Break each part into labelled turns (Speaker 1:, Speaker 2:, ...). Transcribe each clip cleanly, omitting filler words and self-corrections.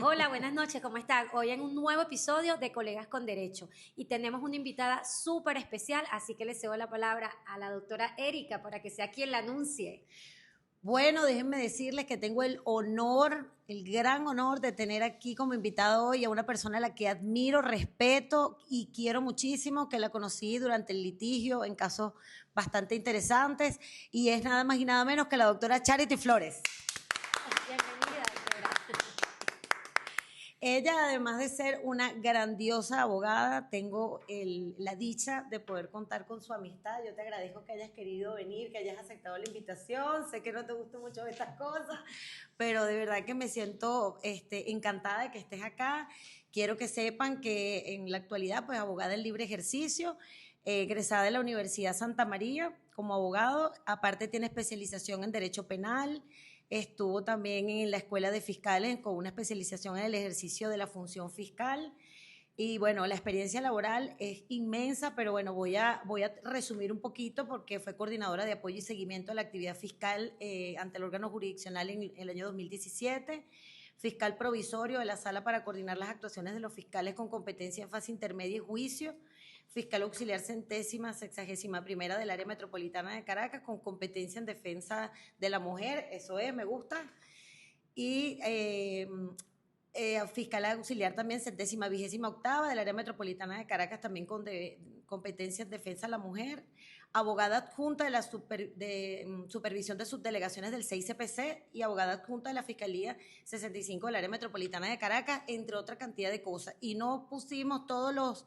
Speaker 1: Hola, buenas noches, ¿cómo están? Hoy en un nuevo episodio de Colegas con Derecho y tenemos una invitada súper especial, así que le cedo la palabra a la doctora Erika para que sea quien la anuncie.
Speaker 2: Bueno, déjenme decirles que tengo el honor, el gran honor de tener aquí como invitado hoy a una persona a la que admiro, respeto y quiero muchísimo, que la conocí durante el litigio en casos bastante interesantes, y es nada más y nada menos que la doctora Charity Flores.
Speaker 1: Bienvenida, doctora.
Speaker 2: Ella, además de ser una grandiosa abogada, tengo la dicha de poder contar con su amistad. Yo te agradezco que hayas querido venir, que hayas aceptado la invitación. Sé que no te gustan mucho estas cosas, pero de verdad que me siento encantada de que estés acá. Quiero que sepan que en la actualidad, pues, abogada en libre ejercicio, egresada de la Universidad Santa María como abogado. Aparte tiene especialización en Derecho Penal. Estuvo también en la Escuela de Fiscales con una especialización en el ejercicio de la función fiscal. Y bueno, la experiencia laboral es inmensa, pero bueno, voy a resumir un poquito porque fue coordinadora de apoyo y seguimiento a la actividad fiscal ante el órgano jurisdiccional en el año 2017, fiscal provisorio de la Sala para coordinar las actuaciones de los fiscales con competencia en fase intermedia y juicio, fiscal auxiliar centésima sexagésima primera del área metropolitana de Caracas con competencia en defensa de la mujer, eso es, me gusta, y fiscal auxiliar también centésima vigésima octava del área metropolitana de Caracas, también con competencia en defensa de la mujer, abogada adjunta de la supervisión de subdelegaciones del 6CPC y abogada adjunta de la Fiscalía 65 del área metropolitana de Caracas, entre otra cantidad de cosas. Y no pusimos todos los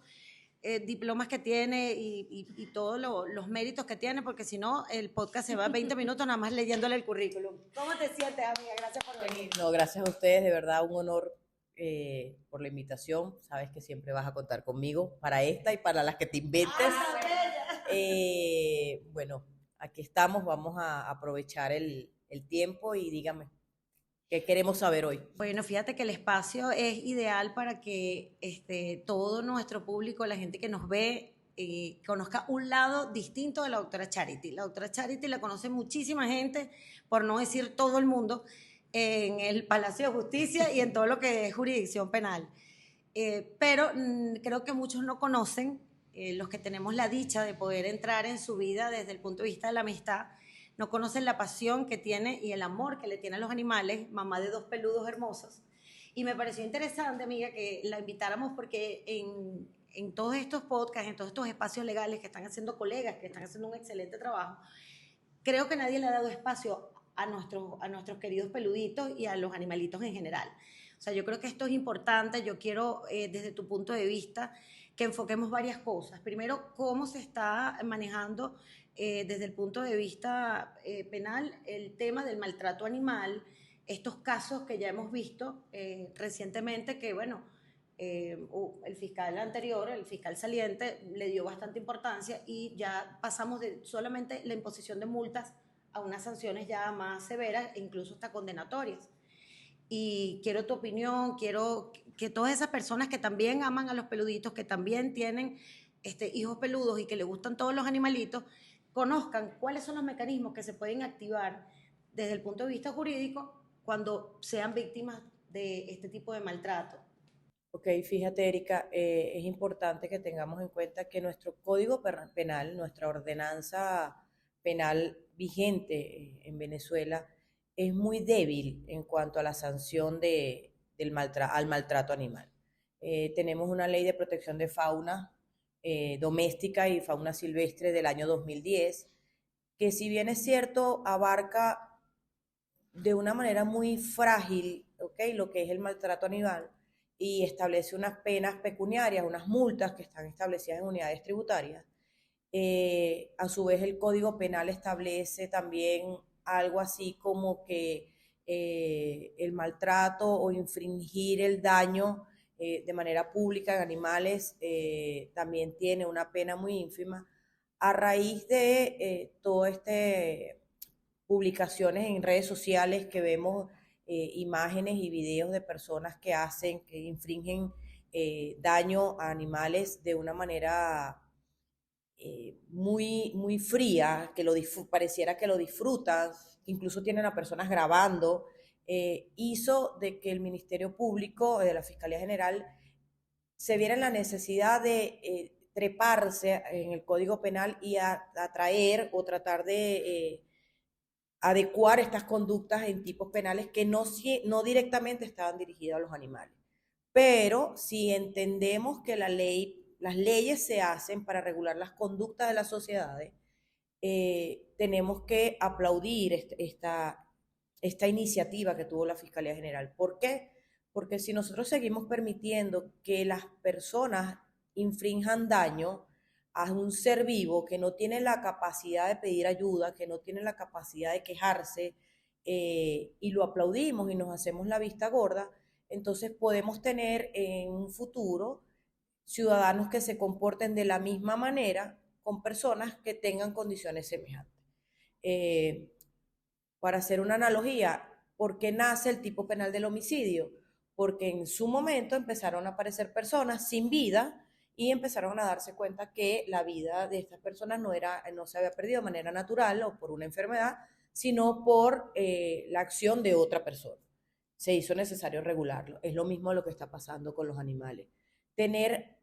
Speaker 2: diplomas que tiene y todos los méritos que tiene, porque si no, el podcast se va 20 minutos nada más leyéndole el currículum. ¿Cómo te sientes, amiga? Gracias por venir.
Speaker 3: No, gracias a ustedes, de verdad un honor por la invitación. Sabes que siempre vas a contar conmigo para esta y para las que te inventes. Bueno, aquí estamos, vamos a aprovechar el tiempo y dígame, ¿qué queremos saber hoy?
Speaker 2: Bueno, fíjate que el espacio es ideal para que todo nuestro público, la gente que nos ve, conozca un lado distinto de la doctora Charity. La doctora Charity la conoce muchísima gente, por no decir todo el mundo, en el Palacio de Justicia y en todo lo que es jurisdicción penal. Pero creo que muchos no conocen, los que tenemos la dicha de poder entrar en su vida desde el punto de vista de la amistad, no conocen la pasión que tiene y el amor que le tiene a los animales, mamá de dos peludos hermosos. Y me pareció interesante, amiga, que la invitáramos porque en todos estos podcasts, en todos estos espacios legales que están haciendo colegas, que están haciendo un excelente trabajo, creo que nadie le ha dado espacio a nuestros queridos peluditos y a los animalitos en general. O sea, yo creo que esto es importante. Yo quiero, desde tu punto de vista, que enfoquemos varias cosas. Primero, cómo se está manejando desde el punto de vista penal el tema del maltrato animal, estos casos que ya hemos visto recientemente, que bueno, el fiscal anterior, el fiscal saliente, le dio bastante importancia y ya pasamos de solamente la imposición de multas a unas sanciones ya más severas e incluso hasta condenatorias. Y quiero tu opinión, quiero que todas esas personas que también aman a los peluditos, que también tienen hijos peludos y que les gustan todos los animalitos, conozcan cuáles son los mecanismos que se pueden activar desde el punto de vista jurídico cuando sean víctimas de este tipo de maltrato.
Speaker 3: Ok, fíjate, Erika, es importante que tengamos en cuenta que nuestro código penal, nuestra ordenanza penal vigente en Venezuela, es muy débil en cuanto a la sanción al maltrato animal. Tenemos una ley de protección de fauna doméstica y fauna silvestre del año 2010, que si bien es cierto, abarca de una manera muy frágil, ¿okay?, lo que es el maltrato animal, y establece unas penas pecuniarias, unas multas que están establecidas en unidades tributarias. A su vez, el Código Penal establece también algo así como que el maltrato o infringir el daño de manera pública en animales también tiene una pena muy ínfima a raíz de todo publicaciones en redes sociales que vemos imágenes y videos de personas que infringen daño a animales de una manera muy fría, que pareciera que lo disfrutan, incluso tienen a personas grabando hizo de que el Ministerio Público, de la Fiscalía General, se viera en la necesidad de treparse en el Código Penal y atraer o tratar de adecuar estas conductas en tipos penales que no directamente estaban dirigidos a los animales. Pero si entendemos que las leyes se hacen para regular las conductas de las sociedades, tenemos que aplaudir esta iniciativa que tuvo la Fiscalía General. ¿Por qué? Porque si nosotros seguimos permitiendo que las personas infrinjan daño a un ser vivo que no tiene la capacidad de pedir ayuda, que no tiene la capacidad de quejarse, y lo aplaudimos y nos hacemos la vista gorda, entonces podemos tener en un futuro ciudadanos que se comporten de la misma manera con personas que tengan condiciones semejantes. Para hacer una analogía, ¿por qué nace el tipo penal del homicidio? Porque en su momento empezaron a aparecer personas sin vida y empezaron a darse cuenta que la vida de estas personas no se había perdido de manera natural o por una enfermedad, sino por la acción de otra persona. Se hizo necesario regularlo. Es lo mismo lo que está pasando con los animales. Tener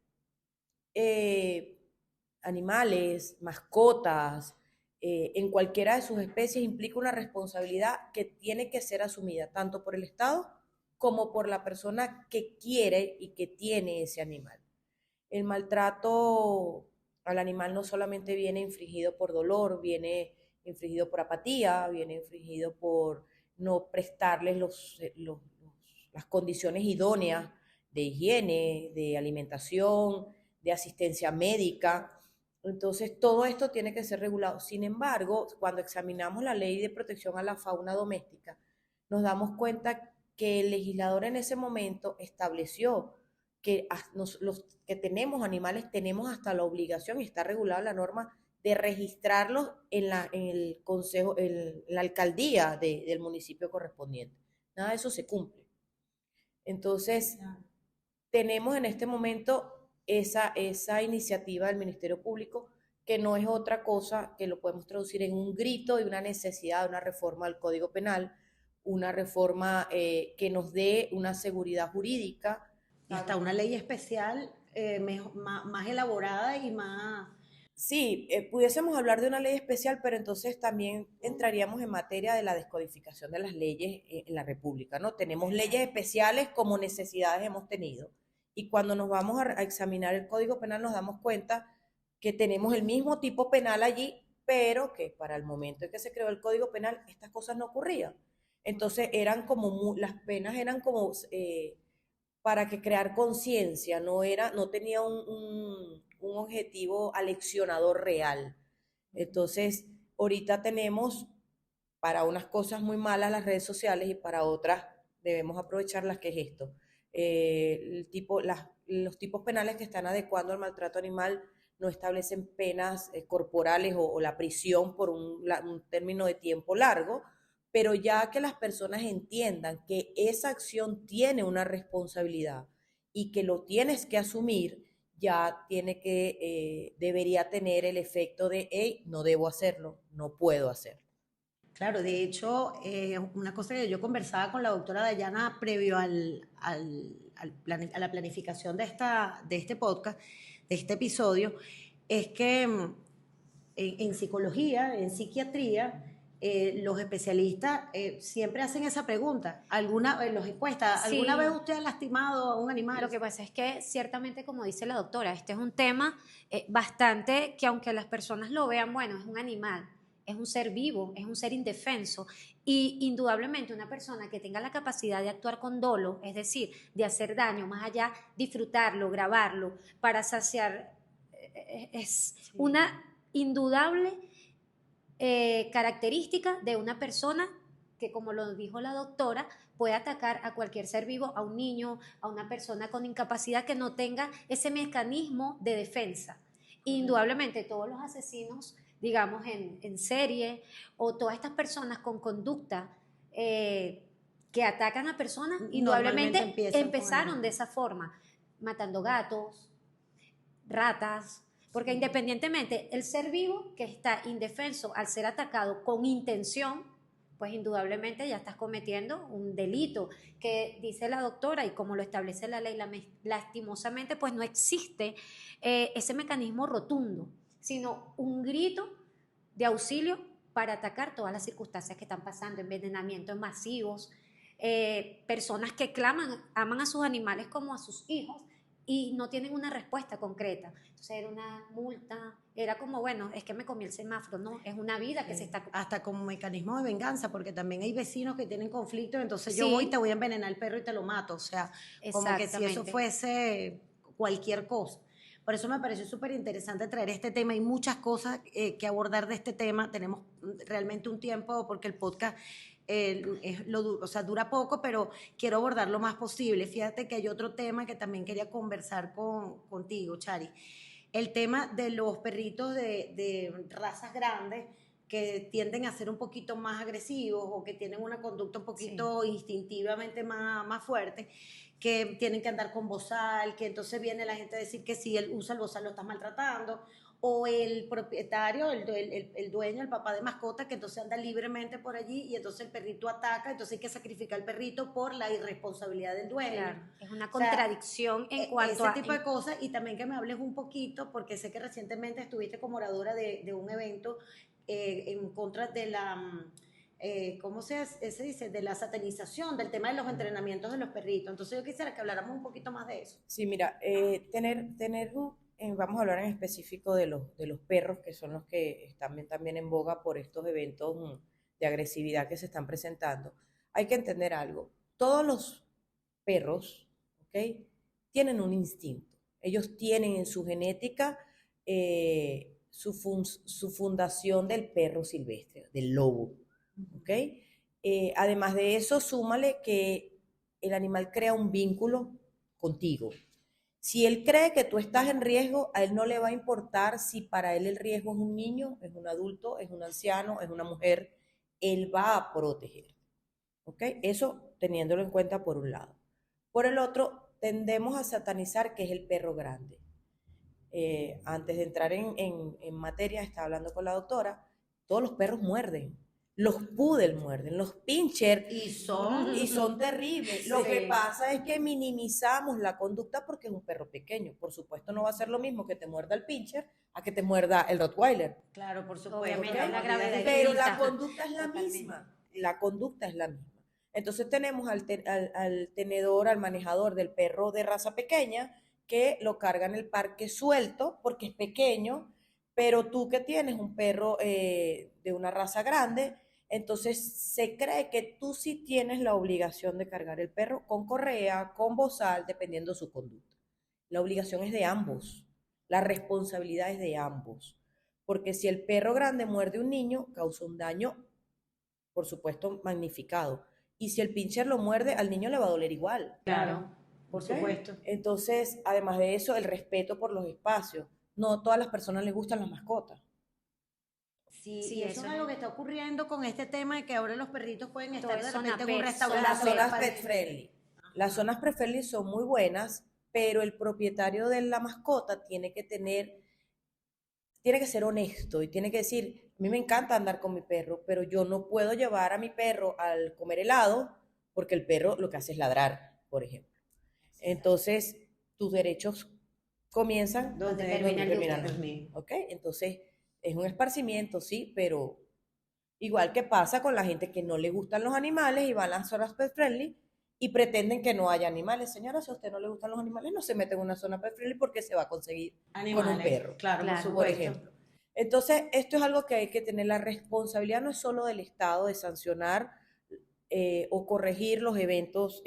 Speaker 3: animales, mascotas, en cualquiera de sus especies implica una responsabilidad que tiene que ser asumida tanto por el Estado como por la persona que quiere y que tiene ese animal. El maltrato al animal no solamente viene infligido por dolor, viene infligido por apatía, viene infligido por no prestarles las condiciones idóneas de higiene, de alimentación, de asistencia médica. Entonces, todo esto tiene que ser regulado. Sin embargo, cuando examinamos la ley de protección a la fauna doméstica, nos damos cuenta que el legislador en ese momento estableció que los que tenemos animales tenemos hasta la obligación, y está regulada la norma, de registrarlos en el consejo, en la alcaldía del municipio correspondiente. Nada de eso se cumple. Entonces, tenemos en este momento esa iniciativa del Ministerio Público, que no es otra cosa que lo podemos traducir en un grito de una necesidad de una reforma del Código Penal, una reforma que nos dé una seguridad jurídica.
Speaker 2: Y hasta una ley especial más elaborada y más...
Speaker 3: Sí, pudiésemos hablar de una ley especial, pero entonces también entraríamos en materia de la descodificación de las leyes en la República, ¿no? Tenemos leyes especiales como necesidades hemos tenido. Y cuando nos vamos a examinar el Código Penal nos damos cuenta que tenemos el mismo tipo penal allí, pero que para el momento en que se creó el Código Penal estas cosas no ocurrían. Entonces las penas eran como para que crear conciencia, no tenía un objetivo aleccionador real. Entonces, ahorita tenemos para unas cosas muy malas las redes sociales y para otras debemos aprovecharlas, que es esto. Los tipos penales que están adecuando al maltrato animal no establecen penas corporales o la prisión por un término de tiempo largo, pero ya que las personas entiendan que esa acción tiene una responsabilidad y que lo tienes que asumir, ya debería tener el efecto de, hey, no debo hacerlo, no puedo hacerlo.
Speaker 2: Claro, de hecho, una cosa que yo conversaba con la doctora Dayana previo a la planificación de este podcast, de este episodio, es que en psicología, en psiquiatría, los especialistas siempre hacen esa pregunta. Los encuestas,
Speaker 1: Sí.
Speaker 2: ¿alguna vez usted ha lastimado a un animal?
Speaker 1: Lo que pasa es que ciertamente, como dice la doctora, este es un tema bastante que, aunque las personas lo vean, bueno, es un animal, es un ser vivo, es un ser indefenso, y indudablemente una persona que tenga la capacidad de actuar con dolo, es decir, de hacer daño, más allá disfrutarlo, grabarlo, para saciar, es una indudable característica de una persona que, como lo dijo la doctora, puede atacar a cualquier ser vivo, a un niño, a una persona con incapacidad que no tenga ese mecanismo de defensa. Indudablemente todos los asesinos, digamos, en serie, o todas estas personas con conducta que atacan a personas, indudablemente empezaron de esa forma, matando gatos, ratas, porque independientemente el ser vivo que está indefenso al ser atacado con intención, pues indudablemente ya estás cometiendo un delito que dice la doctora y como lo establece la ley, lastimosamente pues no existe ese mecanismo rotundo, sino un grito de auxilio para atacar todas las circunstancias que están pasando, envenenamientos masivos, personas que claman, aman a sus animales como a sus hijos y no tienen una respuesta concreta. Entonces era una multa, era como, bueno, es que me comí el semáforo, no, es una vida que se está...
Speaker 2: Hasta como mecanismo de venganza, porque también hay vecinos que tienen conflictos, entonces
Speaker 1: Sí.
Speaker 2: yo voy y te voy a envenenar el perro y te lo mato, o sea, como que si eso fuese cualquier cosa. Por eso me pareció súper interesante traer este tema. Hay muchas cosas que abordar de este tema. Tenemos realmente un tiempo porque el podcast o sea, dura poco, pero quiero abordar lo más posible. Fíjate que hay otro tema que también quería conversar contigo, Chari. El tema de los perritos de razas grandes que tienden a ser un poquito más agresivos o que tienen una conducta un poquito instintivamente más fuerte, que tienen que andar con bozal, que entonces viene la gente a decir que si él usa el bozal lo estás maltratando, o el propietario, el dueño, el papá de mascota, que entonces anda libremente por allí y entonces el perrito ataca, entonces hay que sacrificar al perrito por la irresponsabilidad del dueño.
Speaker 1: Claro, es una contradicción en cuanto
Speaker 2: a... Ese tipo de cosas, y también que me hables un poquito, porque sé que recientemente estuviste como oradora de un evento en contra de la... ¿cómo se dice? De la satanización, del tema de los entrenamientos de los perritos. Entonces yo quisiera que habláramos un poquito más de eso.
Speaker 3: Sí, mira, vamos a hablar en específico de los perros, que son los que están también en boga por estos eventos de agresividad que se están presentando. Hay que entender algo. Todos los perros, ¿ok?, tienen un instinto. Ellos tienen en su genética su fundación del perro silvestre, del lobo, ¿ok? Además de eso, súmale que el animal crea un vínculo contigo. Si él cree que tú estás en riesgo, a él no le va a importar si para él el riesgo es un niño, es un adulto, es un anciano, es una mujer, él va a proteger. ¿Ok? Eso teniéndolo en cuenta por un lado. Por el otro, tendemos a satanizar que es el perro grande. Antes de entrar en materia, estaba hablando con la doctora, todos los perros muerden. Los poodle muerden, los pincher
Speaker 2: y son
Speaker 3: terribles.
Speaker 2: Sí.
Speaker 3: Lo que pasa es que minimizamos la conducta porque es un perro pequeño. Por supuesto no va a ser lo mismo que te muerda el pincher a que te muerda el rottweiler.
Speaker 2: Claro, por supuesto.
Speaker 1: Obviamente,
Speaker 3: ¿Okay?
Speaker 1: la gravedad
Speaker 3: pero
Speaker 1: distinta.
Speaker 3: la conducta es la misma. La conducta es la misma. Entonces tenemos al tenedor, al manejador del perro de raza pequeña que lo carga en el parque suelto porque es pequeño, pero tú que tienes un perro de una raza grande, entonces se cree que tú sí tienes la obligación de cargar el perro con correa, con bozal, dependiendo de su conducta. La obligación es de ambos, la responsabilidad es de ambos, porque si el perro grande muerde a un niño, causa un daño, por supuesto, magnificado. Y si el pincher lo muerde, al niño le va a doler igual.
Speaker 2: Claro, por
Speaker 3: ¿Okay?
Speaker 2: supuesto.
Speaker 3: Entonces, además de eso, el respeto por los espacios. No a todas las personas les gustan las mascotas.
Speaker 2: Sí, y eso es algo que está ocurriendo con este tema de que ahora los perritos pueden estar de repente en un
Speaker 3: Las
Speaker 2: restaurante.
Speaker 3: zonas pet friendly. Las zonas pet friendly son muy buenas, pero el propietario de la mascota tiene que ser honesto y tiene que decir, a mí me encanta andar con mi perro, pero yo no puedo llevar a mi perro al comer helado porque el perro lo que hace es ladrar, por ejemplo. Entonces, tus derechos comienzan
Speaker 2: donde
Speaker 3: terminan los míos. ¿Ok? Entonces, es un esparcimiento, sí, pero igual que pasa con la gente que no le gustan los animales y van a las zonas pet friendly y pretenden que no haya animales. Señora, si a usted no le gustan los animales, no se mete en una zona pet friendly porque se va a conseguir animales, con un perro.
Speaker 2: Claro,
Speaker 3: por ejemplo. Entonces, esto es algo que hay que tener. La responsabilidad no es solo del Estado de sancionar o corregir los eventos,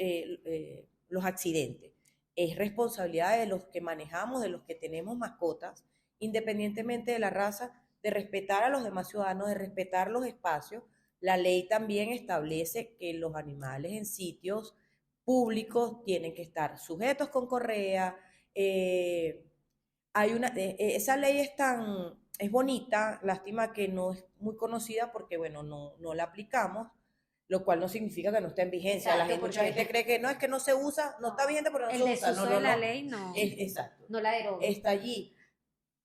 Speaker 3: los accidentes. Es responsabilidad de los que manejamos, de los que tenemos mascotas, independientemente de la raza, de respetar a los demás ciudadanos, de respetar los espacios. La ley también establece que los animales en sitios públicos tienen que estar sujetos con correa. Esa ley es bonita, lástima que no es muy conocida porque, bueno, no la aplicamos, lo cual no significa que no esté en vigencia.
Speaker 1: Exacto,
Speaker 3: Mucha gente cree que no, es que no se usa, no está vigente, pero no se usa.
Speaker 1: El desuso de la ley no.
Speaker 3: Exacto.
Speaker 1: No la deroga.
Speaker 3: Está allí.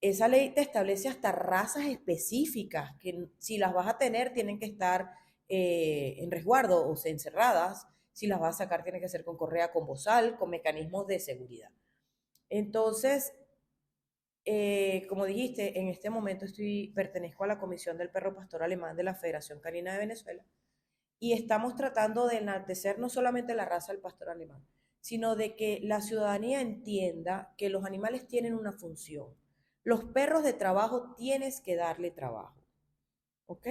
Speaker 3: Esa ley te establece hasta razas específicas, que si las vas a tener, tienen que estar en resguardo o encerradas. Si las vas a sacar, tiene que ser con correa, con bozal, con mecanismos de seguridad. Entonces, como dijiste, en este momento pertenezco a la Comisión del Perro Pastor Alemán de la Federación Canina de Venezuela y estamos tratando de enaltecer no solamente la raza del pastor alemán, sino de que la ciudadanía entienda que los animales tienen una función. Los perros de trabajo tienes que darle trabajo. ¿Ok?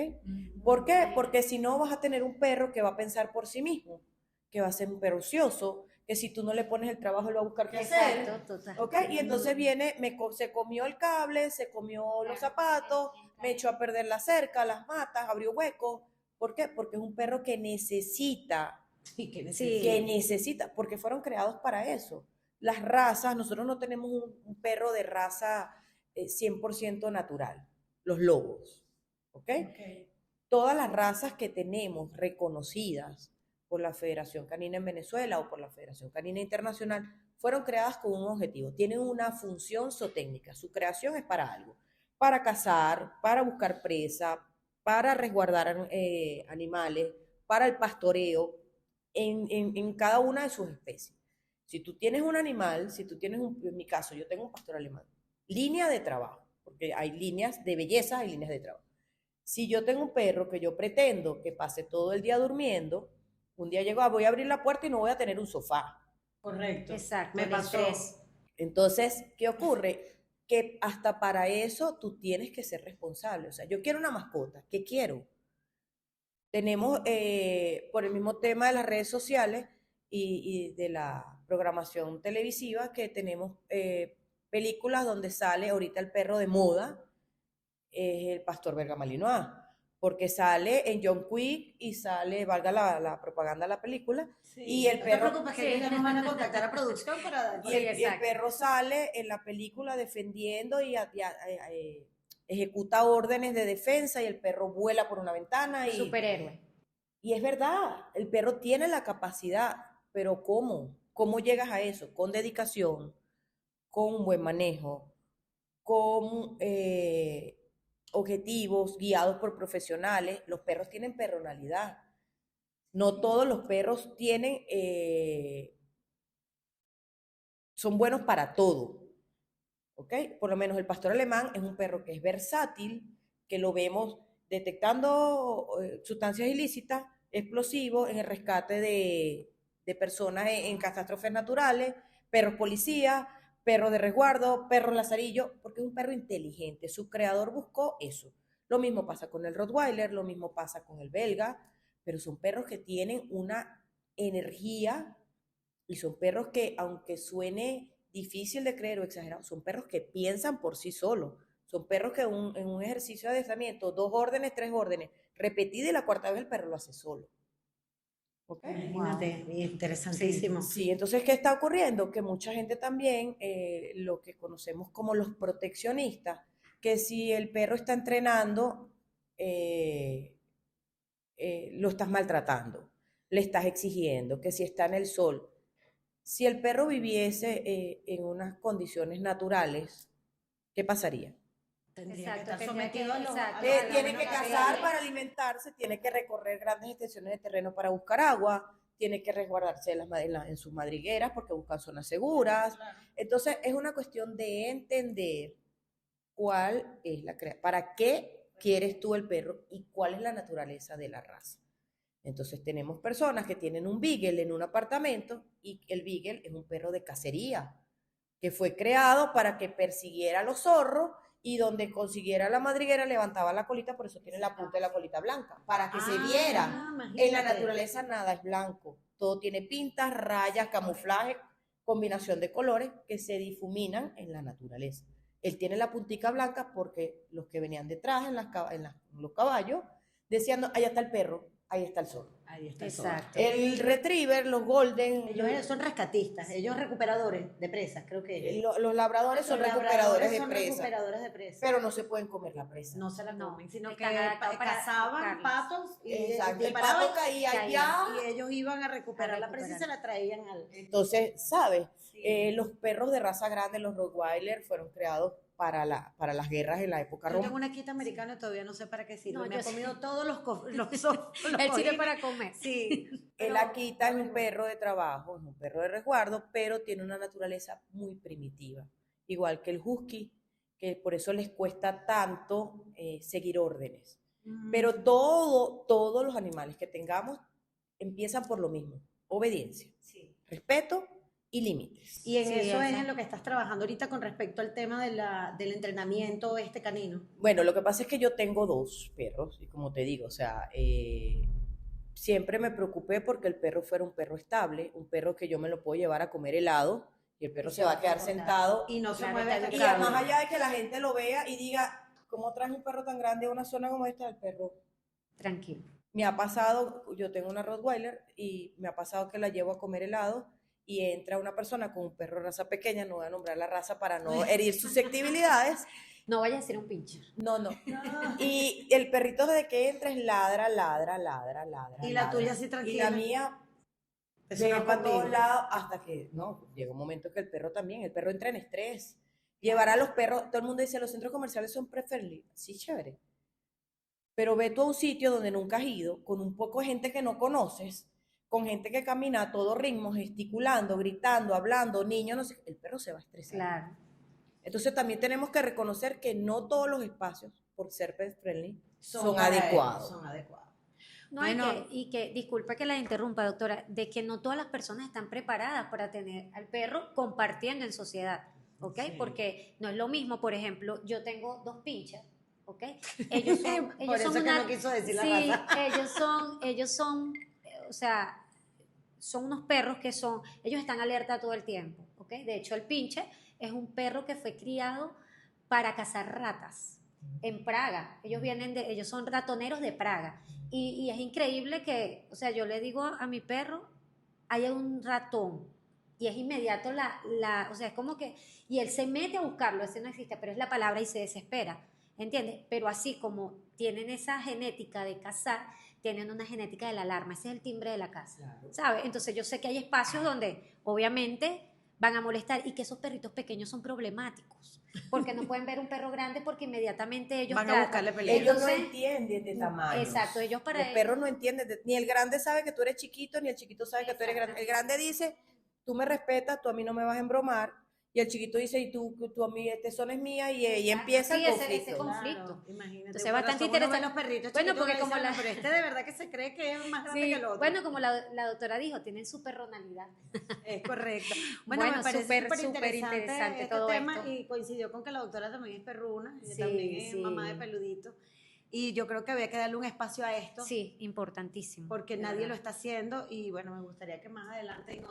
Speaker 3: ¿Por qué? Porque si no vas a tener un perro que va a pensar por sí mismo, que va a ser un perro ocioso, que si tú no le pones el trabajo, él va a buscar qué hacer.
Speaker 1: Total.
Speaker 3: ¿Ok? Y entonces viene, se comió el cable, se comió los zapatos, me echó a perder la cerca, las matas, abrió huecos. ¿Por qué? Porque es un perro que necesita.
Speaker 2: Sí, que
Speaker 3: Que necesita, porque fueron creados para eso. Las razas, nosotros no tenemos un perro de raza 100% natural, los lobos. ¿Okay? Todas las razas que tenemos reconocidas por la Federación Canina en Venezuela o por la Federación Canina Internacional fueron creadas con un objetivo, tienen una función zootécnica, su creación es para algo, para cazar, para buscar presa, para resguardar animales, para el pastoreo en cada una de sus especies. Si tú tienes un animal, si tú tienes en mi caso, yo tengo un pastor alemán, línea de trabajo, porque hay líneas de belleza, hay líneas de trabajo. Si yo tengo un perro que yo pretendo que pase todo el día durmiendo, un día llego, voy a abrir la puerta y no voy a tener un sofá.
Speaker 2: Correcto.
Speaker 1: Exacto.
Speaker 2: Me pasó.
Speaker 3: Entonces, ¿qué ocurre? Que hasta para eso tú tienes que ser responsable. O sea, yo quiero una mascota. ¿Qué quiero? Tenemos, por el mismo tema de las redes sociales y de la programación televisiva, que tenemos películas donde sale ahorita el perro de moda, es el pastor belga malinois, porque sale en John Quick y sale, valga la propaganda de la película,
Speaker 2: sí,
Speaker 3: y el
Speaker 2: no
Speaker 3: perro...
Speaker 2: te preocupes, que ellos ya nos van a contactar a producción para...
Speaker 3: Y el perro sale en la película defendiendo y ejecuta órdenes de defensa y el perro vuela por una ventana.
Speaker 1: Superhéroe.
Speaker 3: Y es verdad, el perro tiene la capacidad, pero ¿cómo? ¿Cómo llegas a eso? Con dedicación, con un buen manejo, con objetivos guiados por profesionales. Los perros tienen personalidad. No todos los perros tienen, son buenos para todo. ¿Ok? Por lo menos el pastor alemán es un perro que es versátil, que lo vemos detectando sustancias ilícitas, explosivos, en el rescate de personas en catástrofes naturales, perros policía, perros de resguardo, perros lazarillo, porque es un perro inteligente. Su creador buscó eso. Lo mismo pasa con el Rottweiler, lo mismo pasa con el belga, pero son perros que tienen una energía y son perros que, aunque suene difícil de creer o exagerado, son perros que piensan por sí solos. Son perros que en un ejercicio de adiestramiento, 2 órdenes, 3 órdenes, repetida y la cuarta vez el perro lo hace solo.
Speaker 2: ¿Okay? Imagínate, wow. Interesantísimo.
Speaker 3: Sí, entonces, ¿qué está ocurriendo? Que mucha gente también, lo que conocemos como los proteccionistas, que si el perro está entrenando, lo estás maltratando, le estás exigiendo, que si está en el sol. Si el perro viviese en unas condiciones naturales, ¿qué pasaría?
Speaker 2: Tendría que estar sometido a los...
Speaker 3: Tiene que cazar para alimentarse, tiene que recorrer grandes extensiones de terreno para buscar agua, tiene que resguardarse en sus madrigueras porque buscan zonas seguras. Entonces, es una cuestión de entender cuál es para qué quieres tú el perro y cuál es la naturaleza de la raza. Entonces tenemos personas que tienen un beagle en un apartamento y el beagle es un perro de cacería que fue creado para que persiguiera a los zorros y donde consiguiera la madriguera levantaba la colita, por eso tiene la punta de la colita blanca, para que se viera. En la naturaleza nada es blanco, todo tiene pintas, rayas, camuflaje, combinación de colores que se difuminan en la naturaleza. Él tiene la puntica blanca porque los que venían detrás los caballos decían, no, allá está el perro, ahí está el sol.
Speaker 2: Ahí está el
Speaker 1: sol.
Speaker 3: El retriever, los golden...
Speaker 2: Ellos son rescatistas, ellos recuperadores de presas, creo que...
Speaker 3: Los labradores son recuperadores de
Speaker 2: presas.
Speaker 3: Pero no se pueden comer la presa.
Speaker 2: No se la comen, sino que
Speaker 1: cazaban
Speaker 2: patos y
Speaker 3: el pato caía allá
Speaker 2: y ellos iban a recuperar la presa y se la traían al...
Speaker 3: Entonces, ¿sabes? Sí. Los perros de raza grande, los Rottweiler, fueron creados para las guerras en la época
Speaker 2: Yo tengo
Speaker 3: romana.
Speaker 2: una quita americana y todavía no sé para qué sirve.
Speaker 1: No,
Speaker 2: Me he
Speaker 1: yo
Speaker 2: comido
Speaker 1: sí.
Speaker 2: todos los
Speaker 1: Él sirve para comer.
Speaker 2: Sí.
Speaker 3: El Akita es un perro de trabajo, es un perro de resguardo, pero tiene una naturaleza muy primitiva, igual que el husky, que por eso les cuesta tanto seguir órdenes. Pero todos los animales que tengamos empiezan por lo mismo, obediencia,
Speaker 2: Sí.
Speaker 3: respeto y límites.
Speaker 2: Y en
Speaker 1: Sí,
Speaker 2: eso es
Speaker 1: esa.
Speaker 2: en lo que estás trabajando ahorita con respecto al tema del entrenamiento canino.
Speaker 3: Bueno, lo que pasa es que yo tengo 2 perros, y como te digo, o sea, siempre me preocupé porque el perro fuera un perro estable, un perro que yo me lo puedo llevar a comer helado, y el perro se va a quedar sentado.
Speaker 2: Y no se
Speaker 1: Claro,
Speaker 2: mueve
Speaker 1: está
Speaker 2: hasta
Speaker 3: Y
Speaker 1: educado.
Speaker 3: más allá de que la gente lo vea y diga, ¿cómo traes un perro tan grande a una zona como esta? El perro.
Speaker 1: Tranquilo.
Speaker 3: Me ha pasado, yo tengo una Rottweiler y me ha pasado que la llevo a comer helado y entra una persona con un perro de raza pequeña, no voy a nombrar la raza para no herir susceptibilidades.
Speaker 1: No vaya a ser un pincher.
Speaker 3: No. Y el perrito desde que entra es ladra.
Speaker 2: Y la tuya así
Speaker 3: Y
Speaker 2: tranquila.
Speaker 3: la mía
Speaker 2: Eso
Speaker 3: ve
Speaker 2: no es
Speaker 3: para todos
Speaker 2: contigo.
Speaker 3: lados hasta que, no, llega un momento que el perro también, el perro entra en estrés. Llevar a los perros, todo el mundo dice, los centros comerciales son pet-friendly. Sí, chévere. Pero ve tú a un sitio donde nunca has ido, con un poco de gente que no conoces, con gente que camina a todo ritmo, gesticulando, gritando, hablando, niños, no sé, el perro se va a estresar.
Speaker 1: Claro.
Speaker 3: Entonces también tenemos que reconocer que no todos los espacios, por ser pet friendly, son
Speaker 2: para
Speaker 3: adecuados.
Speaker 2: ellos, son adecuados.
Speaker 1: No,
Speaker 2: Bueno.
Speaker 1: y que, disculpa que la interrumpa, doctora, de que no todas las personas están preparadas para tener al perro compartiendo en sociedad, ¿ok?
Speaker 2: Sí.
Speaker 1: Porque no es lo mismo, por ejemplo, yo tengo 2 pinchers, ¿ok? Ellos son,
Speaker 2: Por
Speaker 1: ellos
Speaker 2: eso
Speaker 1: son
Speaker 2: que
Speaker 1: una,
Speaker 2: no quiso decir la
Speaker 1: sí,
Speaker 2: raza.
Speaker 1: ellos son, o sea, son unos perros que son, ellos están alerta todo el tiempo, ¿ok? De hecho, el pincher es un perro que fue criado para cazar ratas en Praga. Ellos son ratoneros de Praga. Y es increíble que, o sea, yo le digo a mi perro, hay un ratón. Y es inmediato o sea, es como que, y él se mete a buscarlo, ese no existe, pero es la palabra y se desespera, ¿entiendes? Pero así como tienen esa genética de cazar, tienen una genética de la alarma, ese es el timbre de la casa,
Speaker 2: Claro.
Speaker 1: ¿sabes? Entonces yo sé que hay espacios donde obviamente van a molestar y que esos perritos pequeños son problemáticos, porque no pueden ver un perro grande porque inmediatamente ellos
Speaker 2: Van a buscarle pelea.
Speaker 3: Ellos no
Speaker 1: Entonces,
Speaker 3: entienden de tamaño.
Speaker 1: exacto, ellos para
Speaker 3: Los
Speaker 1: ellos-
Speaker 3: perros no entienden, ni el grande sabe que tú eres chiquito, ni el chiquito sabe que tú eres grande. El grande dice, tú me respetas, tú a mí no me vas a embromar, y el chiquito dice, y tú a mí, esta zona es mía, y empieza
Speaker 1: Sí,
Speaker 3: el
Speaker 1: ese
Speaker 3: conflicto.
Speaker 1: conflicto.
Speaker 2: Claro, imagínate.
Speaker 1: Entonces, bastante interesante.
Speaker 2: Los perritos
Speaker 1: Bueno,
Speaker 2: chiquitos
Speaker 1: porque
Speaker 2: que
Speaker 1: como
Speaker 2: dicen,
Speaker 1: la-
Speaker 2: pero este de verdad que se cree que es más grande
Speaker 1: Sí,
Speaker 2: que el otro.
Speaker 1: bueno, como la doctora dijo, tienen su perronalidad.
Speaker 2: Es correcto. Bueno,
Speaker 1: Bueno,
Speaker 2: me parece
Speaker 1: súper
Speaker 2: súper interesante este
Speaker 1: todo
Speaker 2: tema
Speaker 1: esto.
Speaker 2: y coincidió con que la doctora también es perruna, ella
Speaker 1: Sí,
Speaker 2: también es
Speaker 1: sí.
Speaker 2: mamá de peludito. Y yo creo que había que darle un espacio a esto
Speaker 1: Sí, importantísimo.
Speaker 2: porque
Speaker 1: de
Speaker 2: nadie
Speaker 1: verdad.
Speaker 2: lo está haciendo y bueno, me gustaría que más adelante en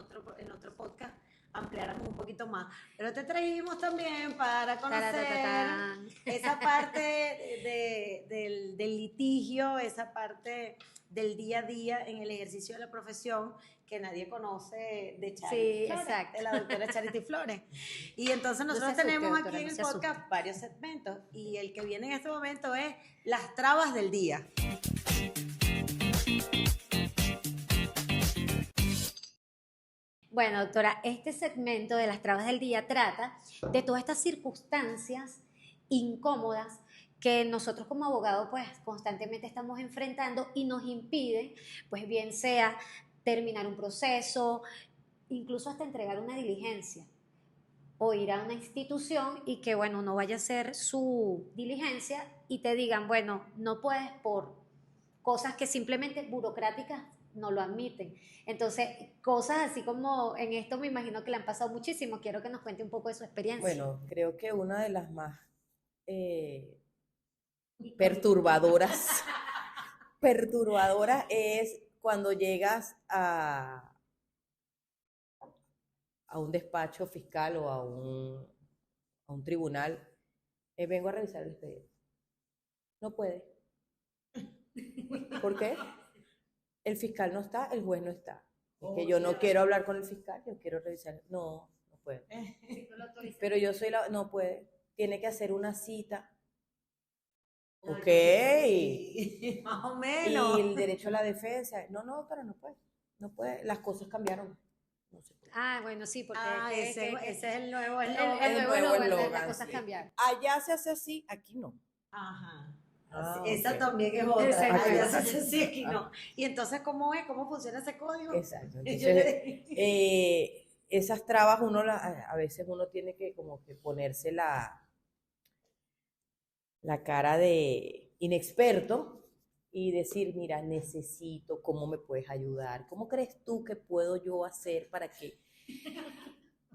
Speaker 2: otro podcast ampliáramos un poquito más. Pero te trajimos también para conocer
Speaker 1: Taratatán.
Speaker 2: esa parte del litigio, esa parte del día a día en el ejercicio de la profesión que nadie conoce de Charity
Speaker 1: Sí,
Speaker 2: Flores,
Speaker 1: exacto.
Speaker 2: de la doctora Charity Flores. Y entonces
Speaker 1: No se
Speaker 2: nosotros
Speaker 1: asuste,
Speaker 2: tenemos
Speaker 1: doctora,
Speaker 2: aquí en
Speaker 1: no
Speaker 2: el
Speaker 1: se asuste.
Speaker 2: podcast varios segmentos y el que viene en este momento es las trabas del día.
Speaker 1: Bueno, doctora, este segmento de las trabas del día trata de todas estas circunstancias incómodas que nosotros como abogados pues constantemente estamos enfrentando y nos impiden, pues bien sea terminar un proceso, incluso hasta entregar una diligencia o ir a una institución y que bueno, no vaya a hacer su diligencia y te digan, bueno, no puedes por cosas que simplemente burocráticas no lo admiten. Entonces, cosas así como en esto me imagino que le han pasado muchísimo. Quiero que nos cuente un poco de su experiencia.
Speaker 3: Bueno, creo que una de las más perturbadoras, es cuando llegas a un despacho fiscal o a un tribunal, vengo a revisar el expediente. No puede. ¿Por qué? El fiscal no está, el juez no está. Es que yo no quiero hablar con el fiscal, yo quiero revisar. No puede. Pero yo soy no puede. Tiene que hacer una cita. Ok.
Speaker 2: Más o menos.
Speaker 3: Y el derecho a la defensa. No, doctora, no puede. No puede. Las cosas cambiaron. no se puede.
Speaker 1: Ah, bueno, sí, porque
Speaker 2: Ese es el nuevo
Speaker 1: el
Speaker 2: eslogan.
Speaker 1: nuevo
Speaker 3: nuevo
Speaker 1: eslogan, las
Speaker 3: eslogan,
Speaker 1: cosas
Speaker 3: sí.
Speaker 1: cambiaron.
Speaker 3: Allá se hace así, aquí no.
Speaker 2: Ajá.
Speaker 3: Ah,
Speaker 2: Esa
Speaker 3: ok.
Speaker 2: también es otra.
Speaker 1: Ese
Speaker 3: Aquí
Speaker 2: Allá
Speaker 3: no.
Speaker 2: se hace así, aquí no. Y entonces, ¿cómo es? ¿Cómo funciona ese código?
Speaker 3: Exacto.
Speaker 2: Y yo le
Speaker 3: Entonces,
Speaker 2: dije,
Speaker 3: esas trabas a veces uno tiene que como que ponerse la cara de inexperto y decir, mira, necesito, ¿cómo me puedes ayudar? ¿Cómo crees tú que puedo yo hacer para que...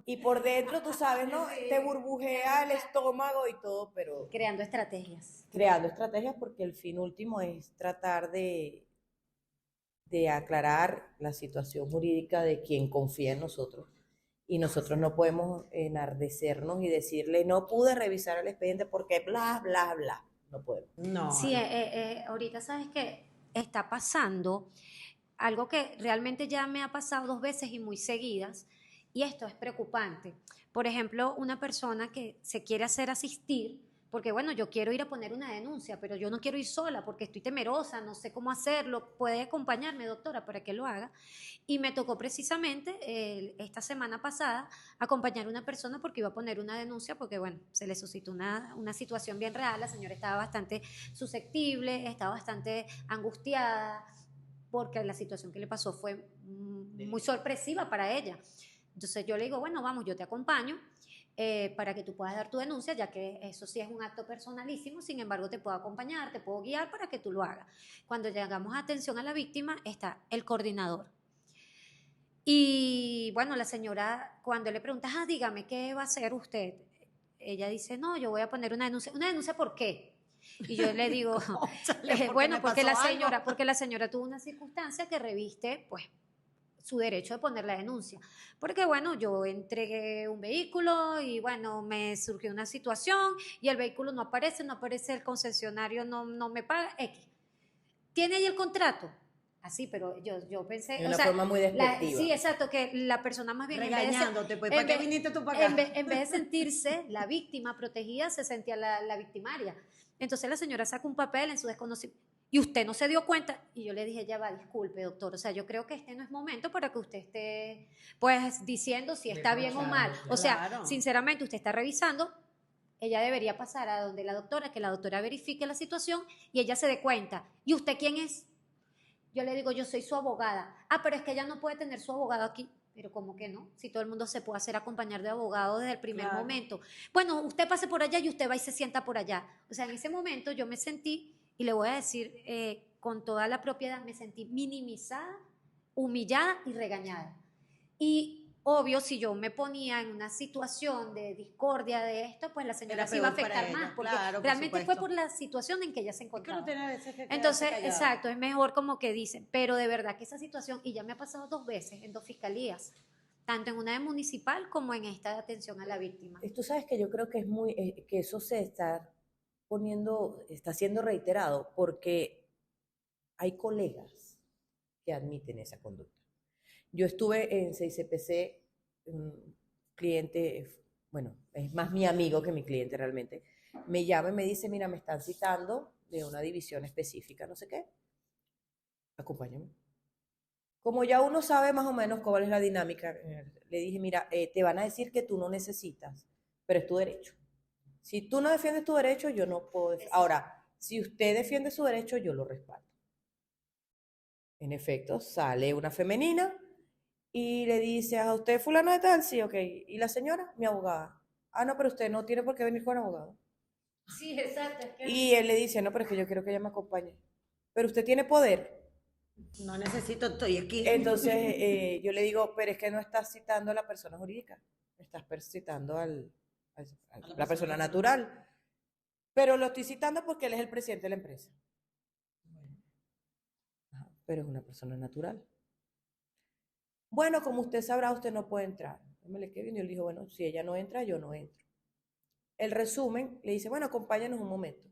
Speaker 3: Y por dentro, tú sabes, ¿no? Te burbujea el estómago y todo, pero
Speaker 1: Creando estrategias.
Speaker 3: creando estrategias porque el fin último es tratar de aclarar la situación jurídica de quien confía en nosotros. Y nosotros no podemos enardecernos y decirle, no pude revisar el expediente porque bla, bla, bla. No podemos.
Speaker 2: no,
Speaker 1: Sí,
Speaker 2: no.
Speaker 1: ahorita sabes que está pasando algo que realmente ya me ha pasado 2 veces y muy seguidas, y esto es preocupante. Por ejemplo, una persona que se quiere hacer asistir, porque bueno, yo quiero ir a poner una denuncia, pero yo no quiero ir sola porque estoy temerosa, no sé cómo hacerlo, puede acompañarme, doctora, para que lo haga. Y me tocó precisamente esta semana pasada acompañar a una persona porque iba a poner una denuncia porque, bueno, se le suscitó una situación bien real, la señora estaba bastante susceptible, estaba bastante angustiada porque la situación que le pasó fue muy sorpresiva para ella. Entonces yo le digo, bueno, vamos, yo te acompaño para que tú puedas dar tu denuncia, ya que eso sí es un acto personalísimo, sin embargo te puedo acompañar, te puedo guiar para que tú lo hagas. Cuando llegamos a atención a la víctima está el coordinador. Y bueno, la señora, cuando le preguntas, dígame, ¿qué va a hacer usted? Ella dice, no, yo voy a poner una denuncia. ¿Una denuncia por qué? Y yo le digo, bueno, porque la señora tuvo una circunstancia que reviste, pues, su derecho de poner la denuncia. Porque bueno, yo entregué un vehículo y bueno, me surgió una situación y el vehículo no aparece el concesionario no me paga, X. ¿Tiene ahí el contrato? Así, pero yo pensé,
Speaker 3: De
Speaker 1: o
Speaker 3: una
Speaker 1: sea,
Speaker 3: forma muy despectiva.
Speaker 1: sí, exacto, que la persona más bien
Speaker 2: Regañándote, pues, ¿para qué viniste tú para acá?
Speaker 1: en vez de sentirse la víctima protegida, se sentía la victimaria. Entonces la señora saca un papel en su desconocimiento. Y usted no se dio cuenta. Y yo le dije, ya va, disculpe, doctor. O sea, yo creo que este no es momento para que usted esté, pues, diciendo si está bien o mal. O sea,
Speaker 2: Claro.
Speaker 1: sinceramente, usted está revisando. Ella debería pasar a donde la doctora, que la doctora verifique la situación y ella se dé cuenta. ¿Y usted quién es? Yo le digo, yo soy su abogada. Pero es que ella no puede tener su abogado aquí. Pero ¿cómo que no? Si todo el mundo se puede hacer acompañar de abogado desde el primer
Speaker 2: Claro.
Speaker 1: momento. Bueno, usted pase por allá y usted va y se sienta por allá. O sea, en ese momento yo me sentí, y le voy a decir con toda la propiedad, me sentí minimizada, humillada y regañada. Y obvio, si yo me ponía en una situación de discordia de esto, pues la señora se iba a afectar más, porque
Speaker 2: claro,
Speaker 1: realmente fue por la situación en que ella se encontraba. Entonces, exacto, es mejor como que dicen, pero de verdad que esa situación, y ya me ha pasado 2 veces en 2 fiscalías, tanto en una de municipal como en esta de atención a la víctima.
Speaker 3: Tú sabes que yo creo que es muy, que eso se está poniendo, está siendo reiterado porque hay colegas que admiten esa conducta. Yo estuve en 6CPC, un cliente, bueno, es más mi amigo que mi cliente realmente, me llama y me dice, mira, me están citando de una división específica, no sé qué, acompáñame. Como ya uno sabe más o menos cuál es la dinámica, le dije, mira, te van a decir que tú no necesitas, pero es tu derecho. Si tú no defiendes tu derecho, yo no puedo. Ahora, si usted defiende su derecho, yo lo respaldo. En efecto, sale una femenina y le dice, ¿a usted fulano de tal? Sí, ok. ¿Y la señora? Mi abogada. No, pero usted no tiene por qué venir con abogado.
Speaker 1: Sí, exacto.
Speaker 3: Y él le dice, no, pero es que yo quiero que ella me acompañe. Pero usted tiene poder.
Speaker 2: No necesito, estoy aquí.
Speaker 3: Entonces yo le digo, pero es que no estás citando a la persona jurídica, estás citando a la persona natural. Pero lo estoy citando porque él es el presidente de la empresa. Ajá, pero es una persona natural. Bueno, como usted sabrá, usted no puede entrar. Yo me le quedé viendo y le dije, bueno, si ella no entra, yo no entro. El resumen le dice, bueno, acompáñanos un momento.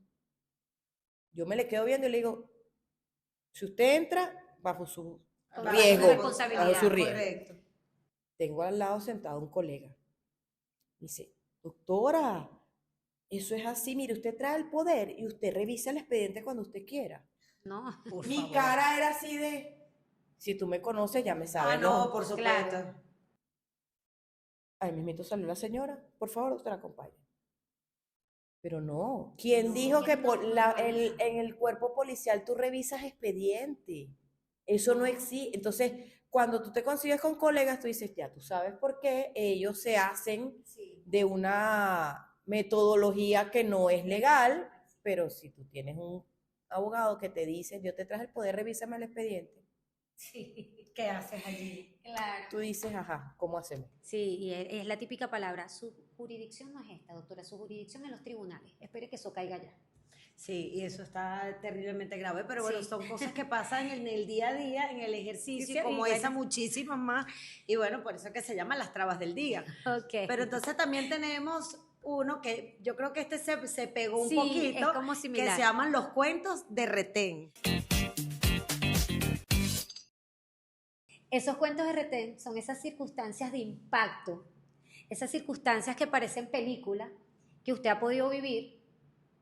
Speaker 3: Yo me le quedo viendo y le digo, si usted entra, bajo su riesgo, bajo su riesgo.
Speaker 2: Correcto.
Speaker 3: Tengo al lado sentado un colega. Dice, doctora, eso es así, mire, usted trae el poder y usted revisa el expediente cuando usted quiera.
Speaker 1: No,
Speaker 3: Mi cara era así de, si tú me conoces ya me sabes,
Speaker 2: No, por supuesto.
Speaker 3: Claro. Ahí mismito salió la señora, por favor, doctora, acompañe. Pero no, ¿quién dijo que en el cuerpo policial tú revisas expediente? Eso no existe. Entonces, cuando tú te consigues con colegas, tú dices, ya tú sabes por qué ellos se hacen de una metodología que no es legal, pero si tú tienes un abogado que te dice, yo te traje el poder, revísame el expediente.
Speaker 2: Sí, ¿qué haces allí?
Speaker 1: Claro.
Speaker 3: Tú dices, ajá, ¿cómo hacemos?
Speaker 1: Sí, y es la típica palabra. Su jurisdicción no es esta, doctora, su jurisdicción es los tribunales. Espere que eso caiga ya.
Speaker 2: Sí, y eso está terriblemente grave, pero bueno,
Speaker 1: Sí.
Speaker 2: son cosas que pasan en el día a día, en el ejercicio,
Speaker 1: Sí,
Speaker 2: y como
Speaker 1: y
Speaker 2: esa
Speaker 1: bueno.
Speaker 2: muchísimas más, y bueno, por eso que se llaman las trabas del día.
Speaker 1: Ok.
Speaker 2: Pero entonces también tenemos uno que yo creo que este se pegó un
Speaker 1: Sí,
Speaker 2: poquito,
Speaker 1: es como
Speaker 2: que
Speaker 1: similar.
Speaker 2: se llaman los cuentos de retén.
Speaker 1: Esos cuentos de retén son esas circunstancias de impacto, esas circunstancias que parecen película, que usted ha podido vivir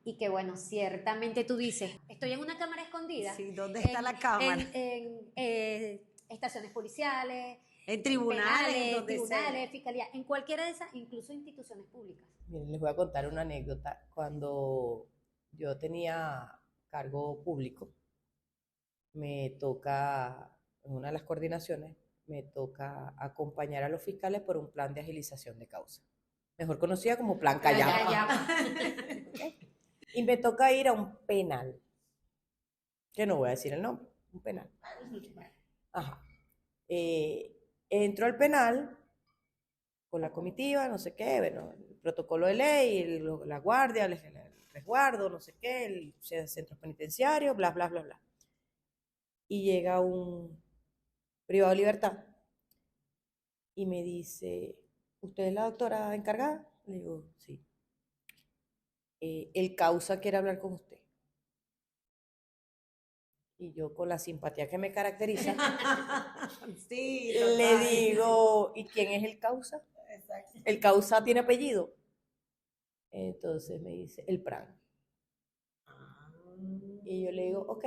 Speaker 1: y que, bueno, ciertamente tú dices, estoy en una cámara escondida.
Speaker 2: Sí, ¿dónde está la cámara?
Speaker 1: Estaciones policiales,
Speaker 2: En tribunales,
Speaker 1: penales,
Speaker 2: donde
Speaker 1: tribunales,
Speaker 2: sea.
Speaker 1: fiscalía, en cualquiera de esas, incluso instituciones públicas.
Speaker 3: Miren, les voy a contar una anécdota. Cuando yo tenía cargo público, me toca, en una de las coordinaciones, me toca acompañar a los fiscales por un plan de agilización de causa, mejor conocida como Plan Callapa. Y me toca ir a un penal, que no voy a decir el nombre, un penal. Ajá. Entro al penal con la comitiva, no sé qué, bueno, el protocolo de ley, la guardia, el resguardo, no sé qué, el centro penitenciario, bla, bla, bla, bla. Y llega un privado de libertad y me dice, ¿usted es la doctora encargada? Le digo, sí. El causa quiere hablar con usted. Y yo, con la simpatía que me caracteriza,
Speaker 2: Sí,
Speaker 3: le
Speaker 2: total.
Speaker 3: digo, ¿y quién es el causa?
Speaker 2: Exacto.
Speaker 3: ¿El causa tiene apellido? Entonces me dice, el PRAN. Y yo le digo, ok,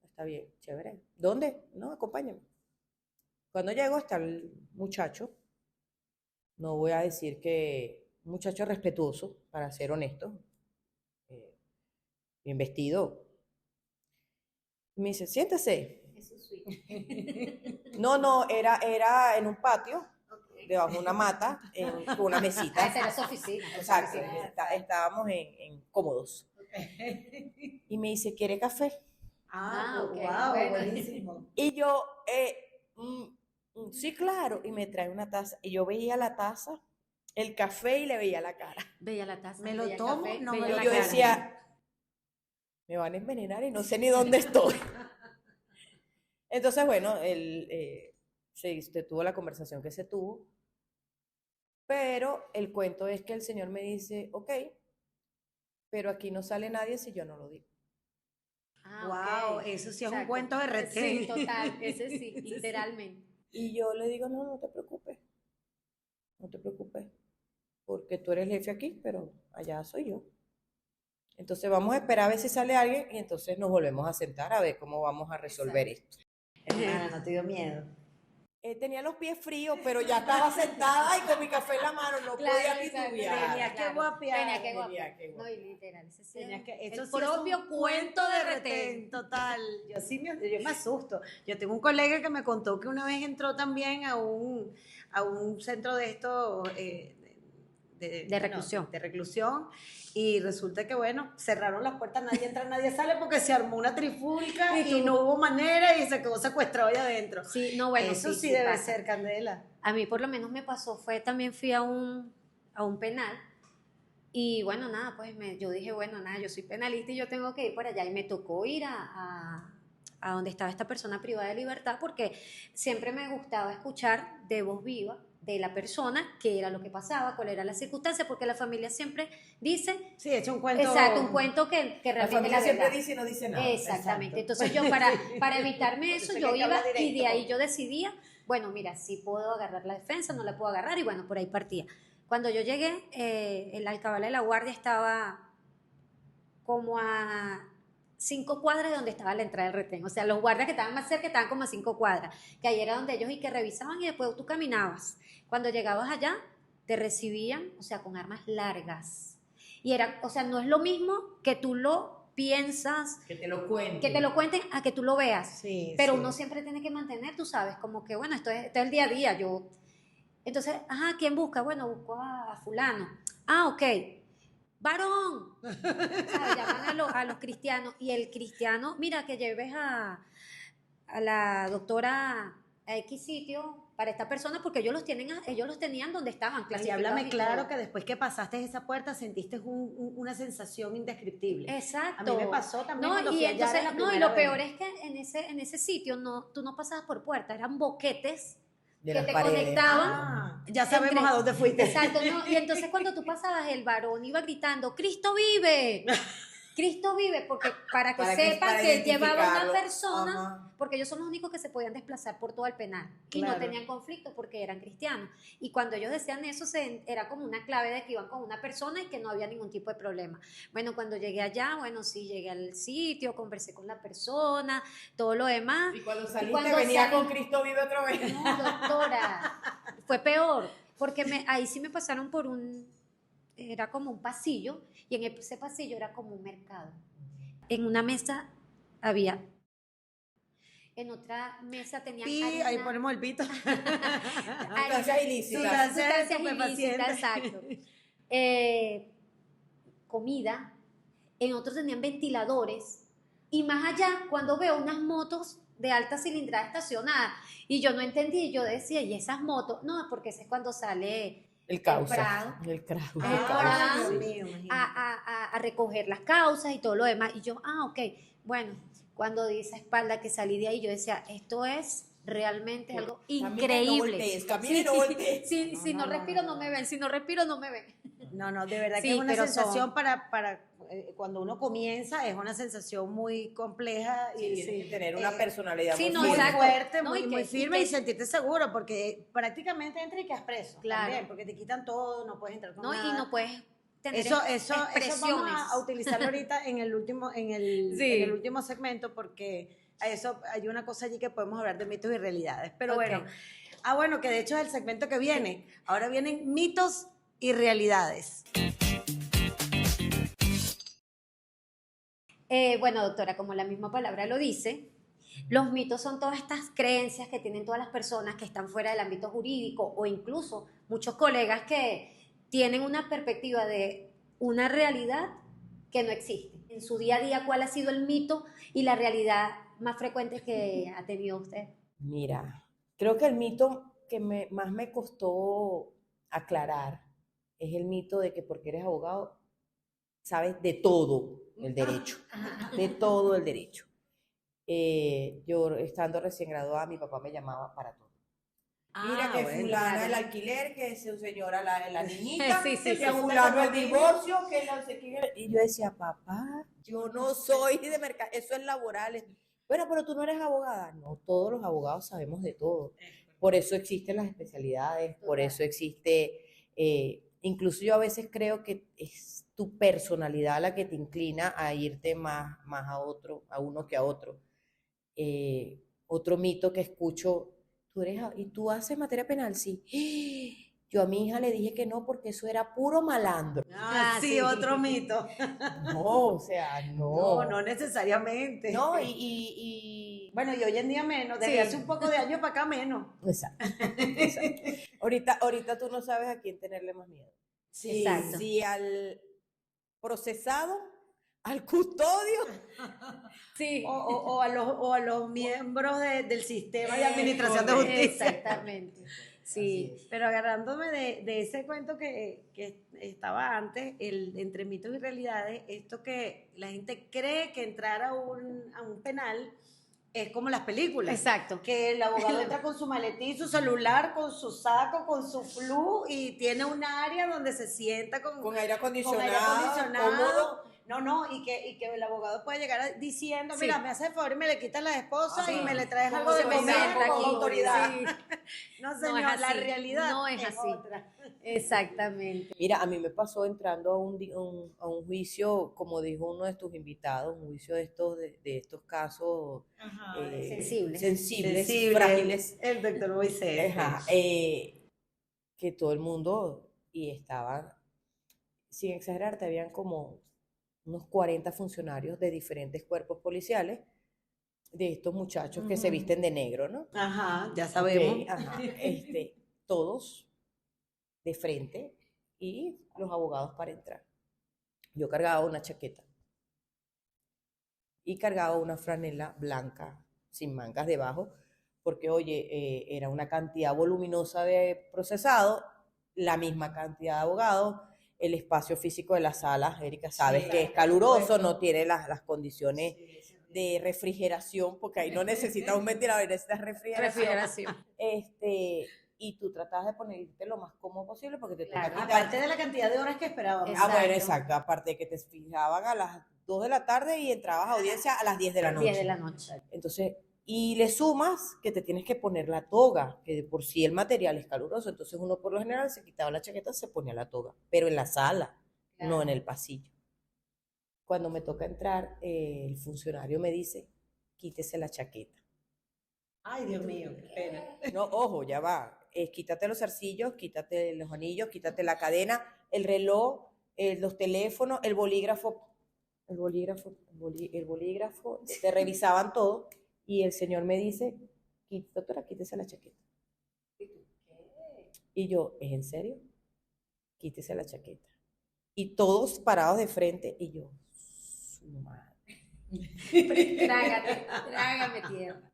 Speaker 3: está bien, chévere. ¿Dónde? No, acompáñame. Cuando llego está el muchacho, no voy a decir que un muchacho respetuoso, para ser honesto, bien vestido. Y me dice, siéntese.
Speaker 1: Eso sí.
Speaker 3: No, era en un patio, debajo de una mata, con una mesita.
Speaker 1: Esa era su oficina.
Speaker 3: Exacto, estábamos en cómodos. Y me dice, ¿quiere café?
Speaker 1: Ok,
Speaker 2: wow,
Speaker 1: bueno.
Speaker 2: buenísimo.
Speaker 3: Y yo, sí, claro, y me trae una taza. Y yo veía la taza, el café y le veía la cara.
Speaker 1: Veía la taza,
Speaker 2: ¿Me lo
Speaker 1: veía el
Speaker 2: tomo?
Speaker 1: café,
Speaker 2: No
Speaker 1: veía
Speaker 2: me
Speaker 3: Y
Speaker 1: la
Speaker 3: yo
Speaker 1: cara.
Speaker 3: decía, me van a envenenar y no sé ni dónde estoy. Entonces, bueno, se tuvo la conversación que se tuvo, pero el cuento es que el señor me dice, ok, pero aquí no sale nadie si yo no lo digo.
Speaker 2: Wow,
Speaker 1: Ok.
Speaker 2: eso sí es un
Speaker 1: Exacto.
Speaker 2: cuento de retén.
Speaker 1: Sí, total, ese sí, literalmente.
Speaker 3: Y yo le digo, no, no te preocupes, no te preocupes, porque tú eres el jefe aquí, pero allá soy yo. Entonces vamos a esperar a ver si sale alguien y entonces nos volvemos a sentar a ver cómo vamos a resolver esto.
Speaker 2: Hermana, no te dio miedo.
Speaker 3: Tenía los pies fríos, pero ya estaba sentada y con mi café en la mano, no podía
Speaker 1: exacto.
Speaker 3: titubear.
Speaker 2: Tenías que guapear.
Speaker 1: Tenía que
Speaker 3: Tenía
Speaker 1: guapear.
Speaker 3: que
Speaker 1: No,
Speaker 3: guapear.
Speaker 1: y literal, ese sí
Speaker 2: Tenías
Speaker 1: es
Speaker 2: que,
Speaker 1: el
Speaker 2: eso sí
Speaker 1: propio
Speaker 2: es un
Speaker 1: cuento de retén.
Speaker 2: total. Yo me asusto. Yo tengo un colega que me contó que una vez entró también a un centro de estos
Speaker 1: De reclusión.
Speaker 2: de reclusión, y resulta que bueno, cerraron las puertas, nadie entra, nadie sale porque se armó una trifulca y no hubo manera y se quedó secuestrado allá adentro.
Speaker 1: Sí, no, bueno,
Speaker 2: Eso
Speaker 1: sí,
Speaker 2: sí
Speaker 1: sí
Speaker 2: debe
Speaker 1: pasa.
Speaker 2: ser, Candela.
Speaker 1: A mí por lo menos me pasó, también fui a un penal y bueno, nada, pues yo dije, bueno, nada, yo soy penalista y yo tengo que ir para allá y me tocó ir a donde estaba esta persona privada de libertad porque siempre me gustaba escuchar de voz viva de la persona qué era lo que pasaba, cuál era la circunstancia, porque la familia siempre dice,
Speaker 2: Sí, es un cuento.
Speaker 1: exacto, un cuento que
Speaker 3: La
Speaker 1: realmente
Speaker 3: familia
Speaker 1: la
Speaker 3: siempre
Speaker 1: verdad.
Speaker 3: dice y no dice nada.
Speaker 1: Exactamente.
Speaker 2: Exacto.
Speaker 1: Entonces yo para evitarme eso,
Speaker 2: Por eso
Speaker 1: yo
Speaker 2: que hay que
Speaker 1: iba
Speaker 2: hablar
Speaker 1: y de
Speaker 2: directo.
Speaker 1: ahí yo decidía, bueno, mira, si puedo agarrar la defensa, no la puedo agarrar y bueno, por ahí partía. Cuando yo llegué, el alcabala de la guardia estaba como a 5 cuadras de donde estaba la entrada del retén. O sea, los guardias que estaban más cerca estaban como a 5 cuadras, que ahí era donde ellos y que revisaban y después tú caminabas. Cuando llegabas allá, te recibían, o sea, con armas largas. Y era, o sea, no es lo mismo que tú lo piensas,
Speaker 3: Que te lo cuenten.
Speaker 1: que te lo cuenten a que tú lo veas.
Speaker 2: Sí,
Speaker 1: Pero
Speaker 2: sí.
Speaker 1: uno siempre tiene que mantener, tú sabes, como que, bueno, esto es el día a día. Entonces, ajá, ¿quién busca? Bueno, busco a fulano. Ah, ok. Varón. ¿Sabes? Llaman a los cristianos. Y el cristiano, mira, que lleves a la doctora a X sitio para esta persona porque ellos los tenían donde estaban
Speaker 2: Y
Speaker 1: clasificados.
Speaker 2: háblame
Speaker 1: y
Speaker 2: claro
Speaker 1: todo.
Speaker 2: que después que pasaste esa puerta sentiste una sensación indescriptible.
Speaker 1: Exacto.
Speaker 2: A mí me pasó también
Speaker 1: No,
Speaker 2: cuando
Speaker 1: y
Speaker 2: fui allá
Speaker 1: entonces,
Speaker 2: la
Speaker 1: no, y
Speaker 2: primera
Speaker 1: lo peor
Speaker 2: vez.
Speaker 1: es que en ese sitio tú no pasabas por puerta, eran boquetes
Speaker 3: De
Speaker 1: que
Speaker 3: las
Speaker 1: te
Speaker 3: paredes.
Speaker 1: conectaban.
Speaker 2: Ya sabemos
Speaker 1: entre-
Speaker 2: a dónde fuiste.
Speaker 1: Exacto, no, y entonces cuando tú pasabas, el varón iba gritando, ¡Cristo vive! Cristo vive, porque para que sepan
Speaker 3: para
Speaker 1: que él llevaba una
Speaker 3: identificarlo.
Speaker 1: persona,
Speaker 3: Ajá.
Speaker 1: porque ellos son los únicos que se podían desplazar por todo el penal y no
Speaker 2: Claro.
Speaker 1: tenían conflicto porque eran cristianos. Y cuando ellos decían eso, era como una clave de que iban con una persona y que no había ningún tipo de problema. Bueno, cuando llegué allá, bueno, sí, llegué al sitio, conversé con la persona, todo lo demás.
Speaker 3: Y cuando saliste
Speaker 1: cuando
Speaker 3: venía
Speaker 1: salí-
Speaker 3: con Cristo vive otra vez.
Speaker 1: No, doctora, fue peor, porque ahí sí me pasaron era como un pasillo, y en ese pasillo era como un mercado. En una mesa había, en otra mesa tenían
Speaker 2: Y
Speaker 1: harina,
Speaker 2: ahí ponemos el pito.
Speaker 3: Sustancias ilícitas.
Speaker 2: Sustancias
Speaker 1: sustancias ilícitas, exacto. Comida, en otros tenían ventiladores, y más allá, cuando veo unas motos de alta cilindrada estacionadas, y yo no entendí, yo decía, ¿y esas motos? No, es porque ese es cuando sale
Speaker 3: El causa.
Speaker 1: Prado.
Speaker 3: El causa.
Speaker 1: Ah,
Speaker 2: Dios mío, imagínate.
Speaker 1: a recoger las causas y todo lo demás. Y yo, ok, bueno, cuando di esa espalda que salí de ahí, yo decía, esto es realmente algo increíble.
Speaker 3: Camina y no voltees.
Speaker 1: Sí, si no respiro no me ven, si no respiro no me ven.
Speaker 2: No, de verdad
Speaker 1: Sí,
Speaker 2: que es una
Speaker 1: pero
Speaker 2: sensación para cuando uno comienza, es una sensación muy compleja y
Speaker 3: Tienes que tener una personalidad
Speaker 1: sí,
Speaker 3: muy
Speaker 1: no,
Speaker 2: muy
Speaker 3: fuerte.
Speaker 1: exacto.
Speaker 2: fuerte,
Speaker 1: No,
Speaker 2: muy,
Speaker 1: y que-
Speaker 2: muy
Speaker 1: y
Speaker 2: firme
Speaker 1: que-
Speaker 2: y sentirte seguro, porque prácticamente entra y quedas preso.
Speaker 1: Claro.
Speaker 2: También, porque te quitan todo, no puedes entrar con
Speaker 1: No,
Speaker 2: nada.
Speaker 1: y no puedes tener
Speaker 2: Eso
Speaker 1: expresiones.
Speaker 2: vamos a utilizarlo ahorita en el último,
Speaker 1: Sí.
Speaker 2: en el último segmento, porque a eso hay una cosa allí que podemos hablar de mitos y realidades. Pero
Speaker 1: Ok.
Speaker 2: bueno, que de hecho es el segmento que viene. Ahora vienen mitos y realidades.
Speaker 1: Bueno, doctora, como la misma palabra lo dice, los mitos son todas estas creencias que tienen todas las personas que están fuera del ámbito jurídico o incluso muchos colegas que tienen una perspectiva de una realidad que no existe. En su día a día, ¿cuál ha sido el mito y la realidad más frecuente que ha tenido usted?
Speaker 3: Mira, creo que el mito que más me costó aclarar es el mito de que porque eres abogado sabes de todo el derecho, de todo el derecho. Yo estando recién graduada, mi papá me llamaba para todo. Mira que
Speaker 2: bueno,
Speaker 3: fulana
Speaker 1: claro.
Speaker 3: el alquiler, que su señora la niñita,
Speaker 1: Sí, sí,
Speaker 3: que
Speaker 1: sí.
Speaker 3: fulano el divorcio, que no sé qué. Y yo decía, papá, yo no soy de mercado, eso es laboral. Bueno, pero tú no eres abogada. No, todos los abogados sabemos de todo. Por eso existen las especialidades, por eso existe, incluso yo a veces creo que es tu personalidad la que te inclina a irte más a uno que a otro. Otro mito que escucho, ¿y tú haces materia penal? Sí. Yo a mi hija le dije que no porque eso era puro malandro.
Speaker 2: Sí, otro mito.
Speaker 3: No, o sea, no.
Speaker 2: No necesariamente.
Speaker 3: No, y
Speaker 2: Bueno, y hoy en día menos, desde
Speaker 1: Sí.
Speaker 2: hace un poco de años para acá menos.
Speaker 3: exacto. Ahorita tú no sabes a quién tenerle más miedo.
Speaker 2: Sí,
Speaker 1: Exacto.
Speaker 3: Si al procesado, al custodio,
Speaker 1: Sí.
Speaker 2: O a los miembros del sistema de administración de
Speaker 3: correcto.
Speaker 2: justicia.
Speaker 1: Exactamente. Sí.
Speaker 2: Pero agarrándome de ese cuento que estaba antes, el entre mitos y realidades, esto que la gente cree que entrar a un penal es como las películas.
Speaker 1: Exacto.
Speaker 2: Que el abogado entra con su maletín, su celular, con su saco, con su flu y tiene un área donde se sienta
Speaker 3: con aire
Speaker 2: con
Speaker 3: acondicionado,
Speaker 2: aire acondicionado.
Speaker 3: cómodo.
Speaker 2: No, y que el abogado puede llegar diciendo,
Speaker 1: Sí.
Speaker 2: mira, me hace el favor y me le quitas la esposa
Speaker 3: Ajá.
Speaker 2: y me le traes
Speaker 3: Como
Speaker 2: algo de
Speaker 3: se me
Speaker 2: comer
Speaker 3: sienta
Speaker 2: con
Speaker 3: aquí.
Speaker 2: autoridad.
Speaker 1: Sí.
Speaker 2: No, señor,
Speaker 1: No es
Speaker 2: la
Speaker 1: así.
Speaker 2: realidad
Speaker 1: No es así.
Speaker 2: otra.
Speaker 1: Exactamente.
Speaker 3: Mira, a mí me pasó entrando a un juicio, como dijo uno de tus invitados, un juicio de estos casos sensibles, frágiles.
Speaker 2: El doctor Moisés.
Speaker 3: Ajá, que todo el mundo y estaban, sin exagerarte, habían como unos 40 funcionarios de diferentes cuerpos policiales, de estos muchachos que se visten de negro, ¿no?
Speaker 2: Ajá, ya sabemos.
Speaker 3: Ok, ajá, todos de frente y los abogados para entrar. Yo cargaba una chaqueta y cargaba una franela blanca sin mangas debajo, porque oye, era una cantidad voluminosa de procesado, la misma cantidad de abogados, el espacio físico de la sala, Erika, sabes que es caluroso, no tiene las condiciones de refrigeración, porque ahí no necesitas un ventilador, necesitas refrigeración. Y tú tratabas de ponerte lo más cómodo posible porque te toca quitar.
Speaker 2: Aparte de la cantidad de horas que esperábamos.
Speaker 3: Bueno, exacto. Aparte de que te fijaban a las 2 de la tarde y entrabas a audiencia a las 10 de la noche.
Speaker 1: 10 de la noche.
Speaker 3: Entonces, y le sumas que te tienes que poner la toga, que de por sí el material es caluroso. Entonces uno por lo general se quitaba la chaqueta, se ponía la toga, pero en la sala, no en el pasillo. Cuando me toca entrar, el funcionario me dice, quítese la chaqueta.
Speaker 2: Ay, Dios mío, qué pena.
Speaker 3: No, ojo, ya va. Quítate los zarcillos, quítate los anillos, quítate la cadena, el reloj, los teléfonos, el bolígrafo, te revisaban todo y el señor me dice, doctora, quítese la chaqueta. Y yo, ¿es en serio? Quítese la chaqueta. Y todos parados de frente y yo, su madre.
Speaker 1: Trágame tierra.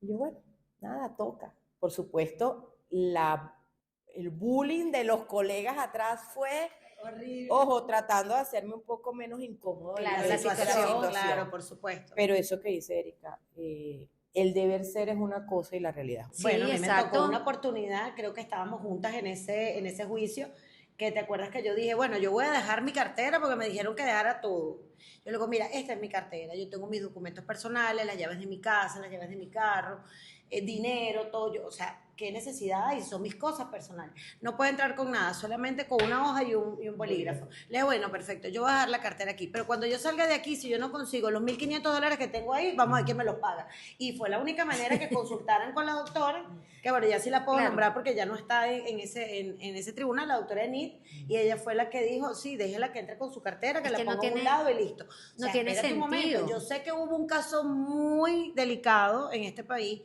Speaker 3: Y yo, bueno, nada, toca. Por supuesto, el bullying de los colegas atrás fue horrible. Ojo, tratando de hacerme un poco menos incómodo.
Speaker 1: Claro, la situación.
Speaker 2: Claro, por supuesto.
Speaker 3: Pero eso que dice Erika, el deber ser es una cosa y la realidad.
Speaker 2: Sí, bueno, a mí me tocó una oportunidad, creo que estábamos juntas en ese juicio, que te acuerdas que yo dije, bueno, yo voy a dejar mi cartera porque me dijeron que dejara todo. Yo le digo, mira, esta es mi cartera, yo tengo mis documentos personales, las llaves de mi casa, las llaves de mi carro, dinero, todo, o sea, qué necesidad hay, son mis cosas personales. No puedo entrar con nada, solamente con una hoja y un bolígrafo. Le digo, bueno, perfecto, yo voy a dejar la cartera aquí, pero cuando yo salga de aquí, si yo no consigo los $1,500 que tengo ahí, vamos a ver quién me los paga. Y fue la única manera que consultaran con la doctora, que bueno, ya sí la puedo nombrar porque ya no está en ese tribunal, la doctora Enid, y ella fue la que dijo, sí, déjela que entre con su cartera, que la ponga a un lado y listo. O sea,
Speaker 1: no tiene sentido.
Speaker 2: Yo sé que hubo un caso muy delicado en este país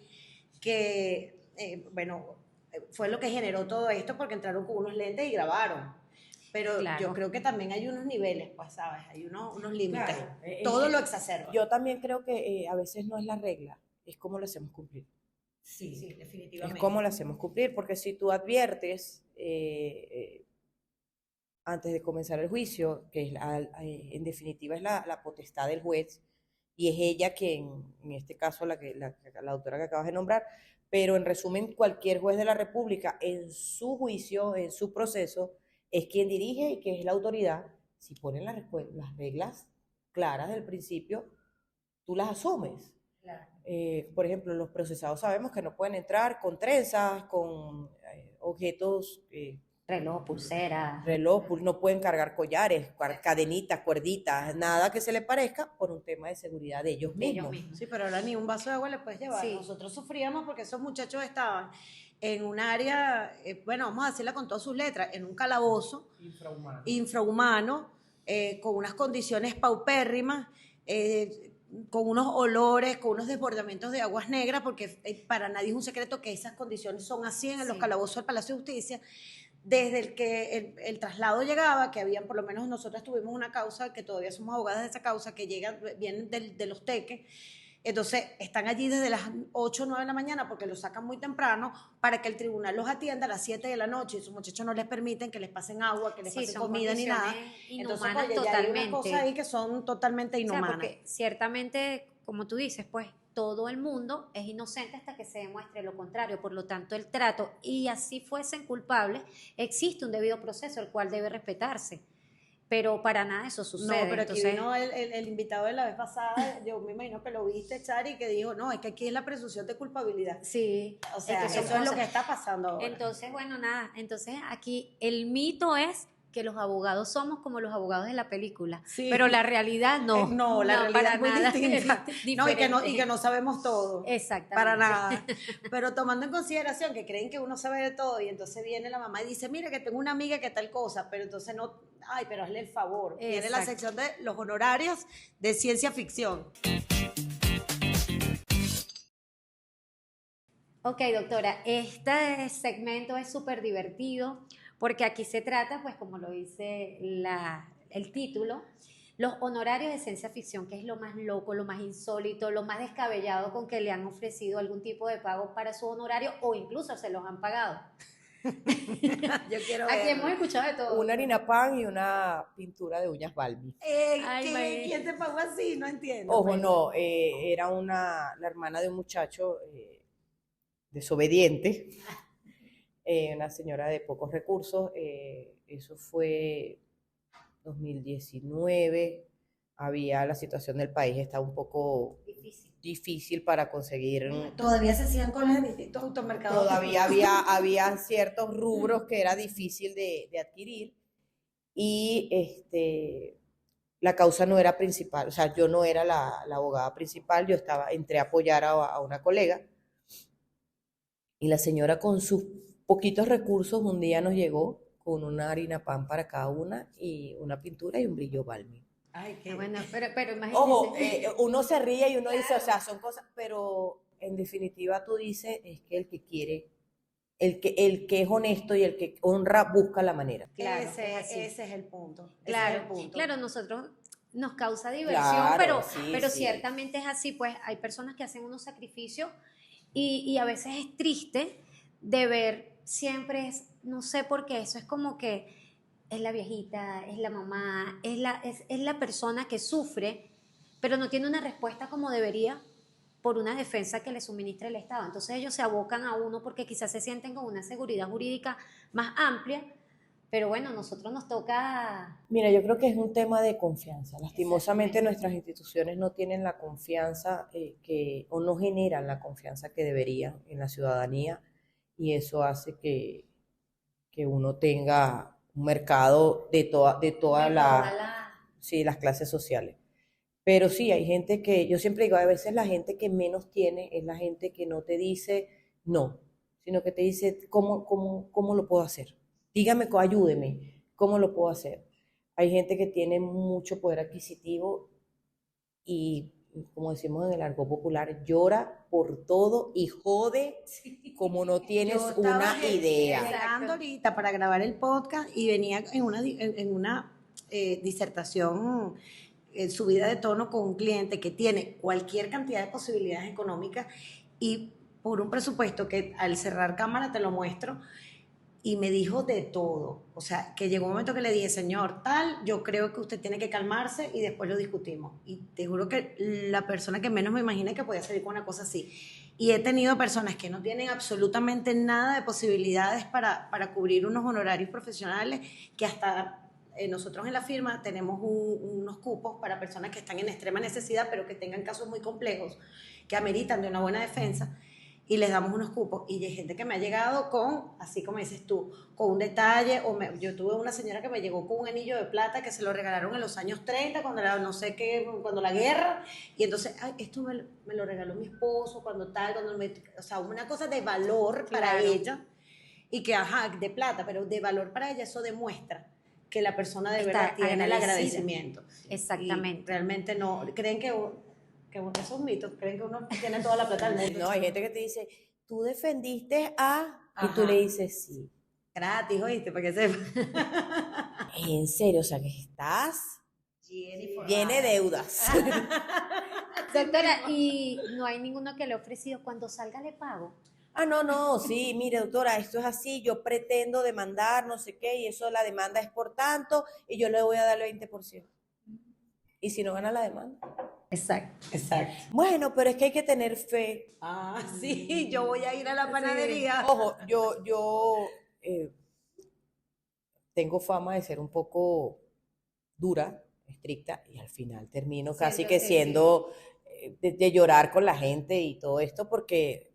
Speaker 2: que, fue lo que generó todo esto porque entraron con unos lentes y grabaron. Pero claro, yo creo que también hay unos niveles, pues, ¿sabes? Hay unos límites. Claro, todo lo exacerba.
Speaker 3: Yo también creo que a veces no es la regla, es cómo lo hacemos cumplir.
Speaker 2: Sí, definitivamente.
Speaker 3: Es cómo lo hacemos cumplir, porque si tú adviertes antes de comenzar el juicio, que es en definitiva es la potestad del juez, y es ella quien, en este caso la doctora que acabas de nombrar, pero en resumen cualquier juez de la República en su juicio, en su proceso, es quien dirige y que es la autoridad. Si ponen las reglas claras del principio, tú las asumes. Claro. Por ejemplo, los procesados sabemos que no pueden entrar con trenzas, con objetos...
Speaker 1: reloj, pulsera.
Speaker 3: No pueden cargar collares, cadenitas, cuerditas, nada que se le parezca por un tema de seguridad de ellos mismos.
Speaker 2: Sí, pero ahora ni un vaso de agua le puedes llevar. Sí. Nosotros sufríamos porque esos muchachos estaban en un área, vamos a decirla con todas sus letras, en un calabozo infrahumano con unas condiciones paupérrimas, con unos olores, con unos desbordamientos de aguas negras, porque para nadie es un secreto que esas condiciones son así en los calabozos del Palacio de Justicia. Desde el que el traslado llegaba, que habían, por lo menos nosotras tuvimos una causa, que todavía somos abogadas de esa causa, que vienen de Los Teques, entonces están allí desde las 8 o 9 de la mañana porque los sacan muy temprano para que el tribunal los atienda a las 7 de la noche y sus muchachos no les permiten que les pasen agua, que les pasen comida ni nada. Entonces, oye, ya hay unas cosas ahí que son totalmente inhumanas.
Speaker 1: O sea, porque ciertamente, como tú dices, pues todo el mundo es inocente hasta que se demuestre lo contrario, por lo tanto el trato, y así fuesen culpables, existe un debido proceso el cual debe respetarse, pero para nada eso sucede.
Speaker 2: No, pero aquí vino el invitado de la vez pasada, yo me imagino que lo viste, Chari, que dijo, no, es que aquí es la presunción de culpabilidad.
Speaker 1: Sí.
Speaker 2: O sea, eso es lo que está pasando ahora.
Speaker 1: Entonces, bueno, nada, entonces aquí el mito es que los abogados somos como los abogados de la película,
Speaker 2: Sí.
Speaker 1: pero la realidad no.
Speaker 2: No, la realidad
Speaker 1: para
Speaker 2: es muy
Speaker 1: nada
Speaker 2: distinta. No, y
Speaker 1: diferente.
Speaker 2: que no sabemos todo.
Speaker 1: Exactamente.
Speaker 2: Para nada. Pero tomando en consideración que creen que uno sabe de todo y entonces viene la mamá y dice, mira que tengo una amiga que tal cosa, pero entonces no, ay, pero hazle el favor. Viene la
Speaker 1: Exacto.
Speaker 2: sección de los honorarios de ciencia ficción.
Speaker 1: Ok, doctora, este segmento es súper divertido porque aquí se trata, pues como lo dice el título, los honorarios de ciencia ficción, que es lo más loco, lo más insólito, lo más descabellado con que le han ofrecido algún tipo de pago para su honorario o incluso se los han pagado.
Speaker 2: Yo quiero
Speaker 1: Aquí
Speaker 2: ver.
Speaker 1: hemos escuchado de todo.
Speaker 3: Una harina pan y una pintura de uñas Balbi.
Speaker 1: Ay,
Speaker 2: ¿Quién te pagó así? No entiendo.
Speaker 3: Ojo,
Speaker 2: Pues.
Speaker 3: no, era la hermana de un muchacho desobediente, una señora de pocos recursos. Eso fue 2019. La situación del país está un poco difícil para conseguir.
Speaker 2: Todavía se hacían colas en distintos automercados.
Speaker 3: Todavía había ciertos rubros que era difícil de adquirir y la causa no era principal, o sea, yo no era la abogada principal, entré a apoyar a una colega y la señora con sus poquitos recursos un día nos llegó con una harina pan para cada una y una pintura y un brillo Balmy.
Speaker 2: Ay, qué
Speaker 1: Bueno, pero imagínense.
Speaker 3: Ojo, uno se ríe y uno dice, o sea, son cosas, pero en definitiva tú dices, es que el que quiere, el que es honesto y el que honra busca la manera.
Speaker 1: Claro,
Speaker 2: ese
Speaker 1: es así.
Speaker 2: es el punto.
Speaker 1: Claro,
Speaker 2: ese es el punto.
Speaker 1: claro, nosotros nos causa diversión,
Speaker 3: Claro,
Speaker 1: pero
Speaker 3: sí.
Speaker 1: ciertamente es así, pues hay personas que hacen unos sacrificios y a veces es triste de ver, siempre es, no sé por qué, eso es como que es la viejita, es la mamá, es la persona que sufre, pero no tiene una respuesta como debería por una defensa que le suministra el Estado. Entonces ellos se abocan a uno porque quizás se sienten con una seguridad jurídica más amplia, pero bueno, nosotros nos toca...
Speaker 3: Mira, yo creo que es un tema de confianza. Lastimosamente nuestras instituciones no tienen la confianza o no generan la confianza que deberían en la ciudadanía y eso hace que uno tenga un mercado de todas las clases sociales. Pero sí, hay gente yo siempre digo, a veces la gente que menos tiene es la gente que no te dice no, sino que te dice, ¿cómo lo puedo hacer? Dígame, ayúdeme, ¿cómo lo puedo hacer? Hay gente que tiene mucho poder adquisitivo y, como decimos en el argot popular, llora por todo y jode como no tienes una idea.
Speaker 2: Llegando ahorita para grabar el podcast y venía en una disertación subida de tono con un cliente que tiene cualquier cantidad de posibilidades económicas y por un presupuesto que al cerrar cámara te lo muestro y me dijo de todo, o sea, que llegó un momento que le dije, señor, tal, yo creo que usted tiene que calmarse y después lo discutimos. Y te juro que la persona que menos me imaginé que podía salir con una cosa así. Y he tenido personas que no tienen absolutamente nada de posibilidades para cubrir unos honorarios profesionales que hasta nosotros en la firma tenemos unos cupos para personas que están en extrema necesidad, pero que tengan casos muy complejos, que ameritan de una buena defensa, y les damos unos cupos. Y hay gente que me ha llegado con, así como dices tú, con un detalle, yo tuve una señora que me llegó con un anillo de plata que se lo regalaron en los años 30, cuando la guerra, y entonces, ay, esto me lo regaló mi esposo, o sea, una cosa de valor para ella, y que, de plata, pero de valor para ella, eso demuestra que la persona de verdad tiene el agradecimiento.
Speaker 1: Exactamente.
Speaker 2: Y realmente no, creen que eso es un mito, creen que uno tiene toda la plata del mundo.
Speaker 3: No, hay gente que te dice, tú defendiste y tú le dices sí.
Speaker 2: Gratis, oíste, para que sepa.
Speaker 3: En serio, o sea, que estás llene deudas.
Speaker 1: Doctora, y no hay ninguno que le ha ofrecido, cuando salga le pago.
Speaker 3: No, sí, mire, doctora, esto es así, yo pretendo demandar, no sé qué, y eso la demanda es por tanto, y yo le voy a dar el 20%. ¿Y si no gana la demanda?
Speaker 2: Exacto.
Speaker 3: Bueno, pero es que hay que tener fe.
Speaker 2: Sí, yo voy a ir a la panadería.
Speaker 3: Ojo, yo tengo fama de ser un poco dura, estricta, y al final termino casi que siendo de llorar con la gente y todo esto, porque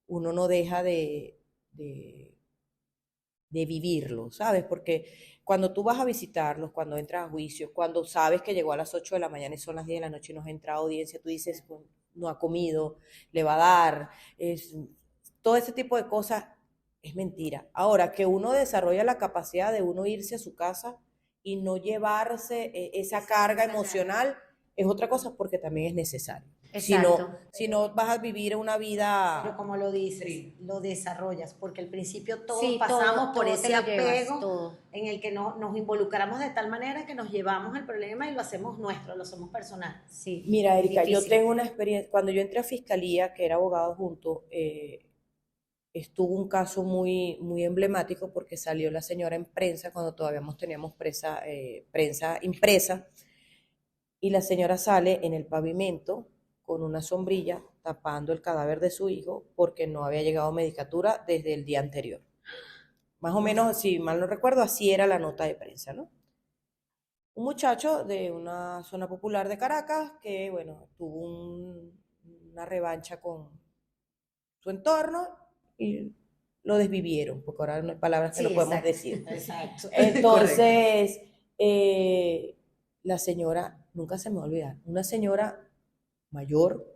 Speaker 3: uno no deja de de vivirlo, ¿sabes? Porque cuando tú vas a visitarlos, cuando entras a juicio, cuando sabes que llegó a las 8 de la mañana y son las 10 de la noche y no has entrado a audiencia, tú dices, "Pues, no ha comido, le va a dar, todo ese tipo de cosas es mentira. Ahora, que uno desarrolla la capacidad de uno irse a su casa y no llevarse esa carga emocional es otra cosa porque también es necesario.
Speaker 1: Exacto.
Speaker 3: Si no vas a vivir una
Speaker 2: Pero
Speaker 3: vida...
Speaker 2: como lo dices, lo desarrollas, porque al principio todos
Speaker 1: Sí,
Speaker 2: pasamos por
Speaker 1: todo te
Speaker 2: ese
Speaker 1: lo llevas,
Speaker 2: apego
Speaker 1: todo.
Speaker 2: en el que nos involucramos de tal manera que nos llevamos el problema y lo hacemos nuestro, lo hacemos personal.
Speaker 1: Sí,
Speaker 3: Mira,
Speaker 1: es
Speaker 3: Erika, yo
Speaker 1: difícil.
Speaker 3: tengo una experiencia, cuando yo entré a Fiscalía, que era abogado junto, estuvo un caso muy, muy emblemático porque salió la señora en prensa cuando todavía teníamos prensa impresa y la señora sale en el pavimento con una sombrilla tapando el cadáver de su hijo porque no había llegado medicatura desde el día anterior. Más o menos, si mal no recuerdo, así era la nota de prensa, ¿no? Un muchacho de una zona popular de Caracas que, bueno, tuvo una revancha con su entorno y lo desvivieron, porque ahora no hay palabras que
Speaker 1: Sí,
Speaker 3: no podemos
Speaker 1: exacto.
Speaker 3: decir.
Speaker 2: Exacto.
Speaker 3: Entonces, la señora, nunca se me va a olvidar, una señora mayor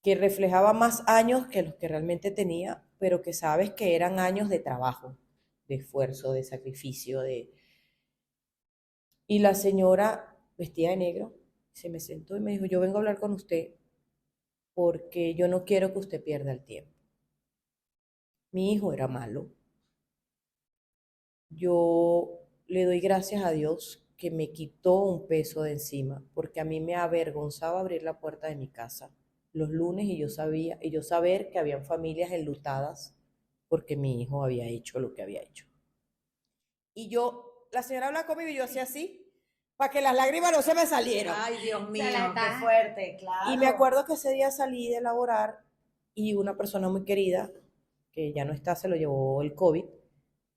Speaker 3: que reflejaba más años que los que realmente tenía, pero que sabes que eran años de trabajo, de esfuerzo, de sacrificio, de... Y la señora, vestida de negro, se me sentó y me dijo, yo vengo a hablar con usted porque yo no quiero que usted pierda el tiempo. Mi hijo era malo. Yo le doy gracias a Dios que me quitó un peso de encima, porque a mí me avergonzaba abrir la puerta de mi casa los lunes y yo saber que habían familias enlutadas porque mi hijo había hecho lo que había hecho. Y la señora habla conmigo y yo hacía así, para que las lágrimas no se me salieran.
Speaker 2: Ay, Dios mío,
Speaker 1: la
Speaker 2: qué
Speaker 1: está.
Speaker 2: fuerte, claro.
Speaker 3: Y me acuerdo que ese día salí de laborar y una persona muy querida, que ya no está, se lo llevó el COVID,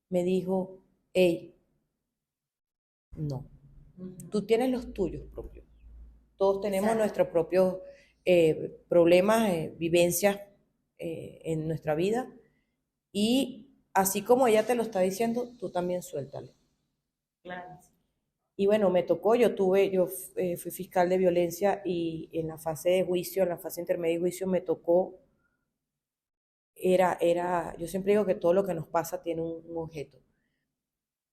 Speaker 3: me dijo, hey, no, tú tienes los tuyos propios. Todos tenemos
Speaker 1: Exacto.
Speaker 3: nuestros propios problemas, vivencias en nuestra vida. Y así como ella te lo está diciendo, tú también suéltale.
Speaker 2: Claro.
Speaker 3: Y bueno, me tocó, yo fui fiscal de violencia y en la fase de juicio, en la fase intermedia de juicio me tocó, yo siempre digo que todo lo que nos pasa tiene un objeto.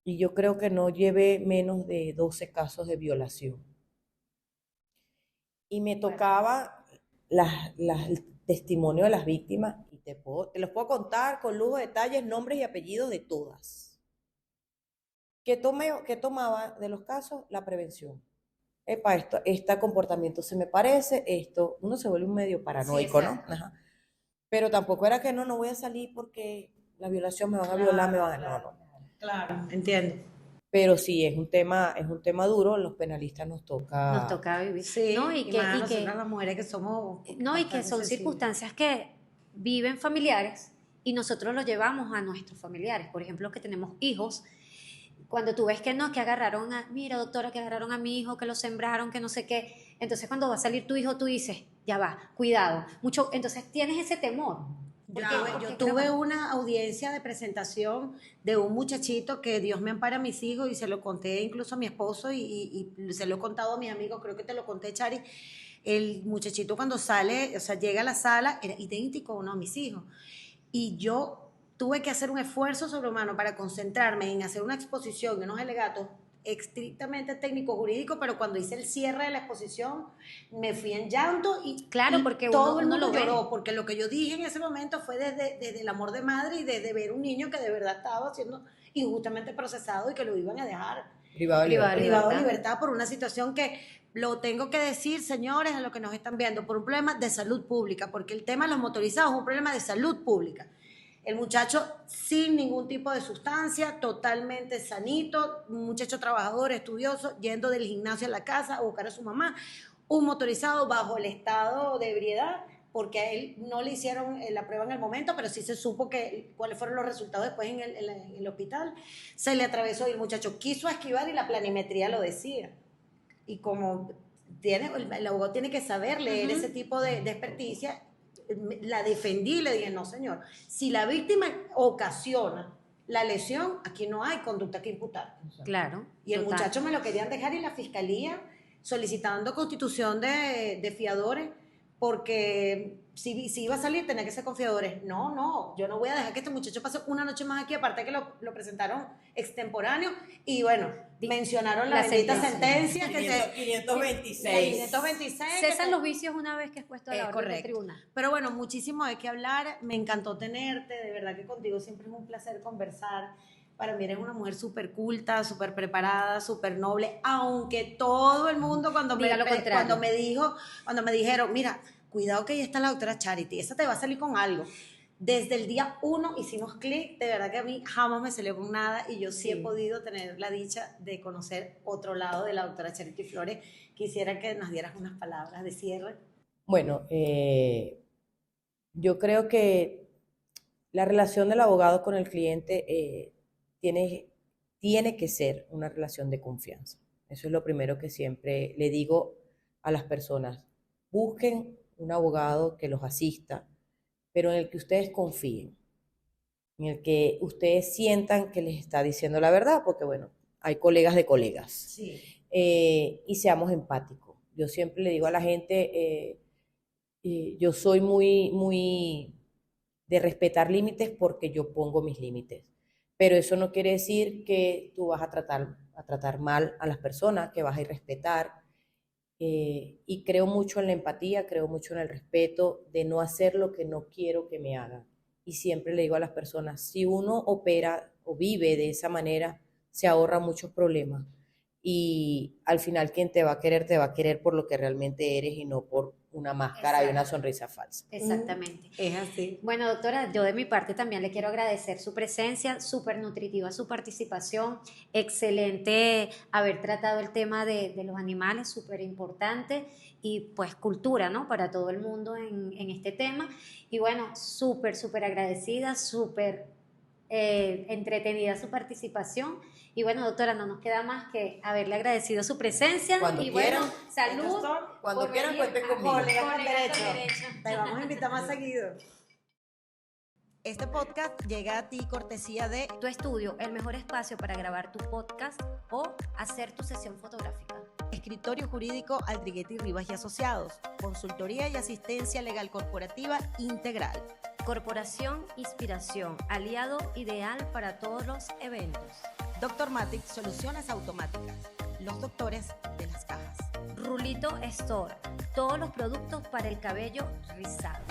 Speaker 3: Y yo creo que no llevé menos de 12 casos de violación. Y me tocaba el testimonio de las víctimas y te los puedo contar con lujo de detalles, nombres y apellidos de todas. ¿Qué tomaba de los casos? La prevención. Epa, este comportamiento se me parece, uno se vuelve un medio paranoico,
Speaker 1: Sí,
Speaker 3: ¿no? Ajá. Pero tampoco era que no voy a salir porque la violación me van a violar, me van a... No.
Speaker 2: Claro, entiendo.
Speaker 3: Pero sí, es un tema duro, los penalistas nos
Speaker 1: Nos
Speaker 3: toca...
Speaker 1: toca vivir.
Speaker 2: Sí,
Speaker 1: No,
Speaker 2: y más nosotras las mujeres que somos
Speaker 1: no, y que
Speaker 2: bastante
Speaker 1: son
Speaker 2: sensibles.
Speaker 1: circunstancias que viven familiares y nosotros lo llevamos a nuestros familiares. Por ejemplo, que tenemos hijos, cuando tú ves que no, que agarraron mira doctora, que agarraron a mi hijo, que lo sembraron, que no sé qué, entonces cuando va a salir tu hijo tú dices, ya va, cuidado, entonces tienes ese temor.
Speaker 2: Yo tuve una audiencia de presentación de un muchachito que Dios me ampara a mis hijos y se lo conté incluso a mi esposo y se lo he contado a mis amigos, creo que te lo conté, Chari. El muchachito cuando sale, o sea, llega a la sala, era idéntico a uno de mis hijos. Y yo tuve que hacer un esfuerzo sobrehumano para concentrarme en hacer una exposición y unos alegatos estrictamente técnico jurídico, pero cuando hice el cierre de la exposición me fui en llanto y,
Speaker 1: claro,
Speaker 2: y
Speaker 1: porque
Speaker 2: todo el
Speaker 1: uno
Speaker 2: mundo
Speaker 1: lo
Speaker 2: lloró,
Speaker 1: ve.
Speaker 2: porque lo que yo dije en ese momento fue desde el amor de madre y desde ver un niño que de verdad estaba siendo injustamente procesado y que lo iban a dejar
Speaker 3: Privado de
Speaker 2: libertad por una situación que, lo tengo que decir, señores, a los que nos están viendo, por un problema de salud pública, porque el tema de los motorizados es un problema de salud pública. El muchacho sin ningún tipo de sustancia, totalmente sanito, un muchacho trabajador, estudioso, yendo del gimnasio a la casa a buscar a su mamá, un motorizado bajo el estado de ebriedad, porque a él no le hicieron la prueba en el momento, pero sí se supo cuáles fueron los resultados después en el hospital. Se le atravesó y el muchacho quiso esquivar y la planimetría lo decía. Y como el abogado tiene que saber leer ese tipo de experticia, la defendí y le dije, no señor, si la víctima ocasiona la lesión, aquí no hay conducta que imputar.
Speaker 1: Claro.
Speaker 2: Y el
Speaker 1: total.
Speaker 2: muchacho me lo querían dejar y la fiscalía solicitando constitución de fiadores, porque si iba a salir tenía que ser con fiadores. No, yo no voy a dejar que este muchacho pase una noche más aquí, aparte que lo presentaron extemporáneo, y bueno, mencionaron la bendita sentencia que
Speaker 3: 526.
Speaker 2: 526.
Speaker 1: Cesan los vicios una vez que es puesto a la orden de
Speaker 2: Correcto.
Speaker 1: tribunal.
Speaker 2: Pero bueno, muchísimo hay que hablar, me encantó tenerte, de verdad que contigo siempre es un placer conversar. Para mí eres una mujer súper culta, súper preparada, súper noble, aunque todo el mundo cuando me dijeron, mira, cuidado que ahí está la doctora Charity, esa te va a salir con algo. Desde el día 1 hicimos clic, de verdad que a mí jamás me salió con nada y yo sí he podido tener la dicha de conocer otro lado de la doctora Charity Flores. Quisiera que nos dieras unas palabras de cierre.
Speaker 3: Bueno, yo creo que la relación del abogado con el cliente tiene que ser una relación de confianza. Eso es lo primero que siempre le digo a las personas. Busquen un abogado que los asista, pero en el que ustedes confíen, en el que ustedes sientan que les está diciendo la verdad, porque bueno, hay colegas de colegas.
Speaker 2: Sí.
Speaker 3: Y seamos empáticos. Yo siempre le digo a la gente, yo soy muy de respetar límites porque yo pongo mis límites. Pero eso no quiere decir que tú vas a tratar mal a las personas, que vas a irrespetar. Y creo mucho en la empatía, creo mucho en el respeto, de no hacer lo que no quiero que me hagan. Y siempre le digo a las personas, si uno opera o vive de esa manera, se ahorra muchos problemas. Y al final quien te va a querer por lo que realmente eres y no por una máscara y una sonrisa falsa.
Speaker 1: Exactamente.
Speaker 2: Es así.
Speaker 1: Bueno, doctora, yo de mi parte también le quiero agradecer su presencia, súper nutritiva su participación, excelente haber tratado el tema de los animales, súper importante, y pues cultura, ¿no? Para todo el mundo en este tema. Y bueno, súper agradecida, súper entretenida su participación. Y bueno, doctora, no nos queda más que haberle agradecido su presencia.
Speaker 3: Cuando
Speaker 1: y
Speaker 3: quieran,
Speaker 1: bueno, salud.
Speaker 3: cuando quieran, cuenten conmigo.
Speaker 2: Colegas con derecho. Te vamos a invitar más seguido. Este podcast llega a ti cortesía de
Speaker 1: Tu estudio, el mejor espacio para grabar tu podcast o hacer tu sesión fotográfica.
Speaker 2: Escritorio Jurídico Aldriguete y Rivas y Asociados, consultoría y asistencia legal corporativa integral.
Speaker 1: Corporación Inspiración, aliado ideal para todos los eventos.
Speaker 2: Dr. Matic, soluciones automáticas. Los doctores de las cajas.
Speaker 1: Rulito Store, todos los productos para el cabello rizado.